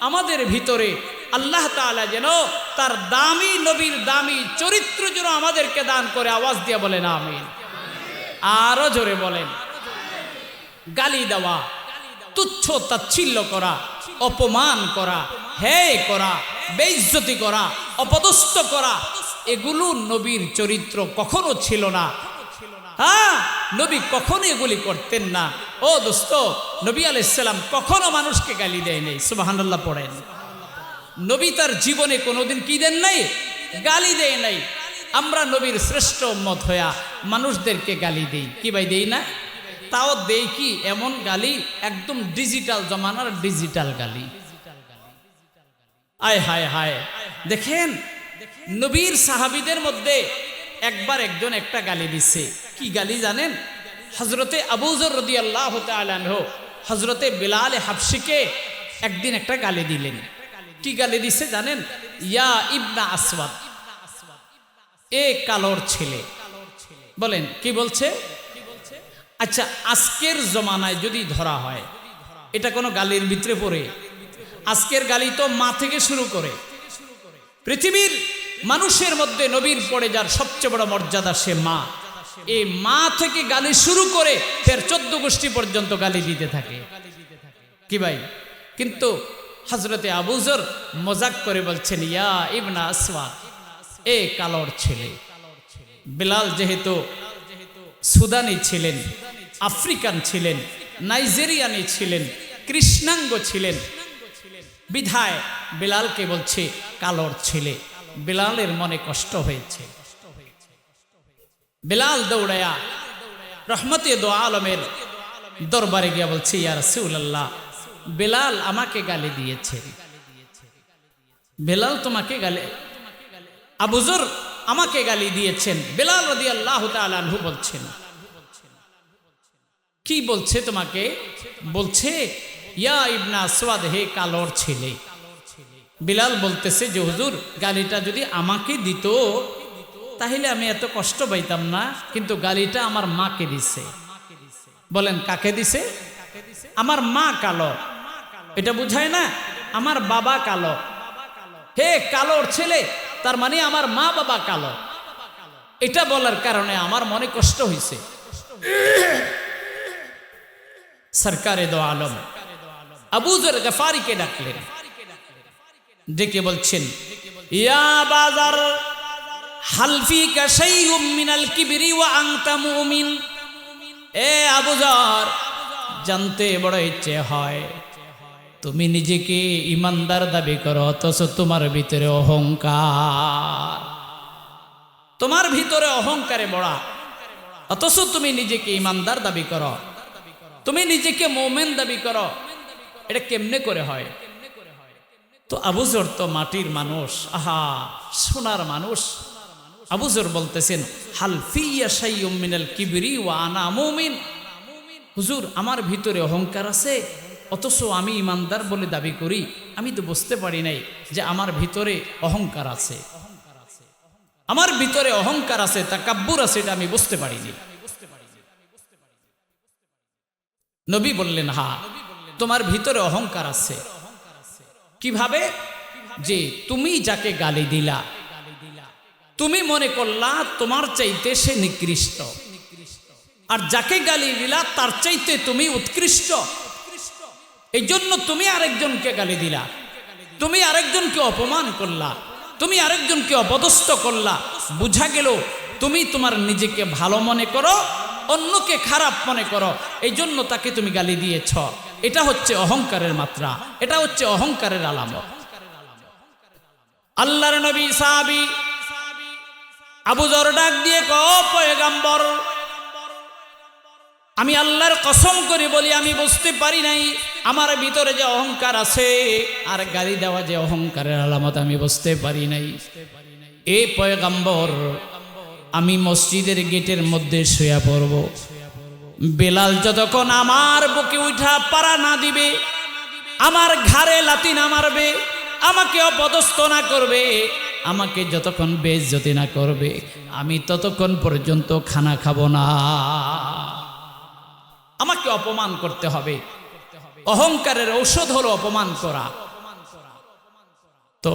আমাদের ভিতরে আল্লাহ তাআলা যেন তার দামি নবীর দামি চরিত্র যেন আমাদেরকে দান করে। আওয়াজ দিয়ে বলেন আমিন। আরো জোরে বলেন। গালি দেওয়া, তুচ্ছ তাচ্ছিল্য করা, অপমান করা, হেয় করা, বেইজ্জতি করা, অপদস্থ করা, এগুলো নবীর চরিত্র কখনো ছিল না। হ্যাঁ, নবী কখনো এগুলি করতেন না। ও দোস্ত, নবী আলাইহিস সালাম কখনো মানুষকে গালি দেয় নাই। সুবহানাল্লাহ পড়েন। নবী তার জীবনে কোনোদিন কি দেন নাই? গালি দেয় নাই। আমরা নবীর শ্রেষ্ঠ উম্মত হইয়া মানুষদেরকে গালি দেই, কি ভাই দেই না? তাও দেই কি এমন গালি, একদম ডিজিটাল জমানার ডিজিটাল গালি। আয় হায় হায়। দেখেন নবীর সাহাবীদের মধ্যে একবার একজন একটা গালি দিচ্ছে। কি গালি জানেন? হযরতে আবু যর রাদিয়াল্লাহু তাআলা আনহু হযরতে বিলাল হাবশিকে একদিন একটা গালি দিলেন। কি গালি দিছে জানেন? ইয়া ইবনা আসওয়াদ, এ কালোর ছেলে। বলেন কি বলছে? আচ্ছা, আজকের জমানায় যদি ধরা হয়, এটা কোনো গালির ভিতরে পড়ে? আজকের গালি তো মা থেকে শুরু করে। পৃথিবীর মানুষের মধ্যে নবীর পড়ে যার সবচেয়ে বড় মর্যাদা সে মা। এই মা থেকে গালি শুরু করে ফের 14 গোষ্ঠী পর্যন্ত গালি দিতে থাকে। কি ভাই? কিন্তু হযরতে আবু যর মজাক করে বলছেন ইয়া ইবনা আসওয়াদ, এ কালোর ছেলে। বিলাল যেহেতু সুদানি ছিলেন, আফ্রিকান ছিলেন, নাইজেরিয়ানি ছিলেন, কৃষ্ণাঙ্গ ছিলেন, বিধায় বিলালকে বলছে কালোর ছেলে। বিলালের মনে কষ্ট হয়েছে। বিলাল দৌড়ায়া রহমতে দো আলমের দরবারে গিয়া বলছে ইয়া রাসূলুল্লাহ, বিলাল আমাকে গালি দিয়েছে। বিলাল তোমাকে গালি, আবু যর আমাকে গালি দিয়েছেন। বিলাল রাদিয়াল্লাহু তাআলা আনহু বলছেন, কি বলছে তোমাকে? বলছে ইয়া ইবনা আসওয়াদ, হে কালোর ছেলে। বিলাল বলতেছে যে হুজুর, গালিটা যদি আমাকে দিত তাহলে আমি এত কষ্ট পাইতাম না, কিন্তু গালিটা আমার মাকে দিছে। বলেন কাকে দিছে? আমার মা কালো, এটা বুঝায় না? আমার বাবা কালো। হে কালোর ছেলে, তার মানে আমার মা বাবা কালো। এটা বলার কারণে আমার মনে কষ্ট হয়েছে। সরকারে দো আলম আবু যর গফারিকে ডাকলেন, ডেকে বলছেন ইয়া বাজার হালফি কা শাইউম মিনাল কিবরি ওয়া আনতা মুমিন। এ আবু যর, জানতে বড় ইচ্ছে হয় তুমি নিজেকে ইমানদার দাবি করো, অথচ তোমার ভিতরে অহংকার। তোমার ভিতরে অহংকারে বড়া, অথচ তুমি নিজেকে ইমানদার দাবি করো, তুমি নিজেকে মুমিন দাবি করো। এটা কেমনে করে হয়? তো আবু যর তো মাটির মানুষ, আহা সোনার মানুষ। আবু যর বলতেছেন হাল ফিয়া শাইউম মিনাল কিবরি ওয়া আনা মুমিন। হুজুর, আমার ভিতরে অহংকার আছে, অথচ আমি ইমানদার বলে দাবি করি। আমি তো বুঝতে পারি নাই যে আমার ভিতরে অহংকার আছে। আমার ভিতরে অহংকার আছে, তাকাব্বুর আছে, এটা আমি বুঝতে পারিনি। নবী বললেন হ্যাঁ, তোমার ভিতরে অহংকার আছে। কিভাবে? যে তুমি যাকে গালি দিলা, তুমি মনে করলা তোমার চাইতে সে নিকৃষ্ট, আর যাকে গালি দিলা তার চাইতে তুমি উৎকৃষ্ট। এই জন্য তুমি আরেকজনকে গালি দিলা, তুমি আরেকজনকে অপমান করলা, তুমি আরেকজনকে অপদস্থ করলা। বুঝা গেল তুমি তোমার নিজেকে ভালো মনে করো, অন্যকে খারাপ মনে করো, এই জন্য তাকে তুমি গালি দিয়েছ। এটা হচ্ছে অহংকারের মাত্রা, এটা হচ্ছে অহংকারের আলামত। আল্লাহর নবী সাহাবী আবু যর ডাক দিয়ে কও, পয়গম্বর, আমি আল্লাহর কসম করে বলি আমি বুঝতে পারি নাই আমার ভিতরে যে অহংকার আছে আর গালি দেওয়া যে অহংকারের আলামত, আমি বুঝতে পারি নাই। এ পয়গম্বর, আমি মসজিদের গেটের মধ্যে শুয়ে পড়ব, বেলাল যতক্ষণ আমার বুকে উঠা পাড়া না দিবে, আমার ঘাড়ে লাথি না মারবে, আমাকে অপদস্থ না করবে, আমাকে যতক্ষণ বেইজ্জতি না করবে আমি ততক্ষণ পর্যন্ত খানা খাবো না। আমাকে অপমান করতে হবে। অহংকারের ঔষধ হলো অপমান করা। তো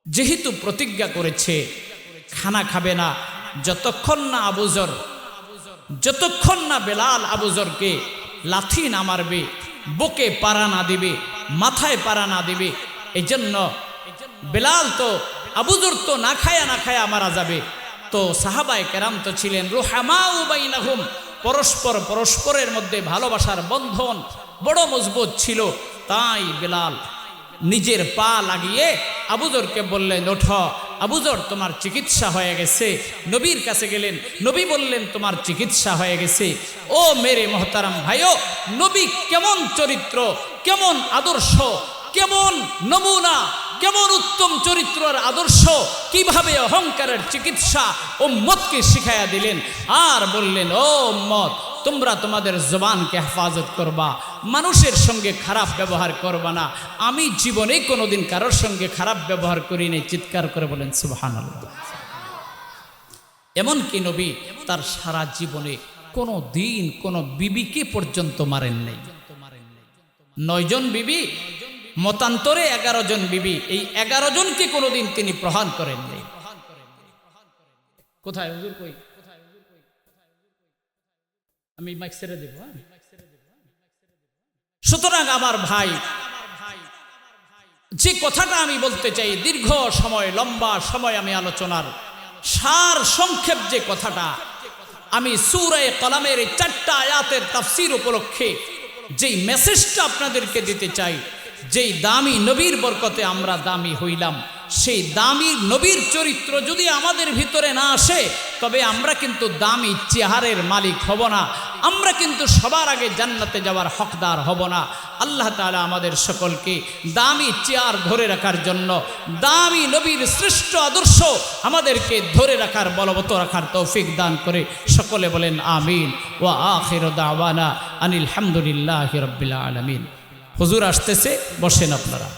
যেহেতু প্রতিজ্ঞা করেছে খানা খাবে না যতক্ষণ না আবুজর, যতক্ষণ না বেলাল আবুজরকে লাথি না মারবে, বুকে পাড়া না দিবে, মাথায় পাড়া না দিবে। এই জন্য বেলাল তো আবুজর তো না খায়া মারা যাবে। তো সাহাবায়ে কেরাম তো ছিলেন রুহামাউ বাইনাহুম, পরস্পরের মধ্যে ভালোবাসার বন্ধন বড় মজবুত ছিল। তাই বেলাল নিজের পা লাগিয়ে আবুজরকে বললেন, ওঠো আবুজর, তোমার চিকিৎসা হয়ে গেছে। নবীর কাছে গেলেন, নবী বললেন তোমার চিকিৎসা হয়ে গেছে। ও মেরে মোহতারাম ভাইও, নবী কেমন চরিত্র, কেমন আদর্শ, কেমন নমুনা, কেমন উত্তম চরিত্র আর আদর্শ, কিভাবে অহংকারের চিকিৎসা উম্মতকে শিখাইয়া দিলেন। আর বললেন, ও উম্মত, তোমরা তোমাদের জবানকে হেফাজত করবা, মানুষের সঙ্গে খারাপ ব্যবহার করবা না। আমি জীবনে কোনোদিন কারোর সঙ্গে খারাপ ব্যবহার করি নাই। চিৎকার করে বলেন সুবহানাল্লাহ। এমনকি নবী তার সারা জীবনে কোনো দিন কোনো বিবিকে পর্যন্ত মারেন নাই। 9 জন বিবি, মতান্তরে 11 জন বিবি, এই 11 জনকে কোনোদিন তিনি প্রহার করেন নাই। কোথায় হুজুর, কই? আমি মাইক ছেড়ে দেব। সুতরাং আমার ভাই, যে কথাটা আমি বলতে চাই, দীর্ঘ সময়, লম্বা সময় আমি আলোচনার সার সংক্ষেপ যে কথাটা, আমি সূরা কলামের এই 4টা আয়াতের তাফসীর উপলক্ষে যেই মেসেজটা আপনাদেরকে দিতে চাই, যেই দামি নবীর বরকতে আমরা দামি হইলাম, সেই দামি নবীর চরিত্র যদি আমাদের ভিতরে না আসে, তবে আমরা কিন্তু দামি চেহারের মালিক হব না, আমরা কিন্তু সবার আগে জান্নাতে যাওয়ার হকদার হব না। আল্লাহ তাআলা আমাদের সকলকে দামি চেয়ার ধরে রাখার জন্য, দামি নবীর শ্রেষ্ঠ আদর্শ আমাদেরকে ধরে রাখার, বলবৎ রাখার তৌফিক দান করে। সকলে বলেন আমিন। ওয়া আখিরু দাওয়ানা আনিল হামদুলিল্লাহি রাব্বিল আলামিন। হুজুর আসতেছে, বসেন আপনারা।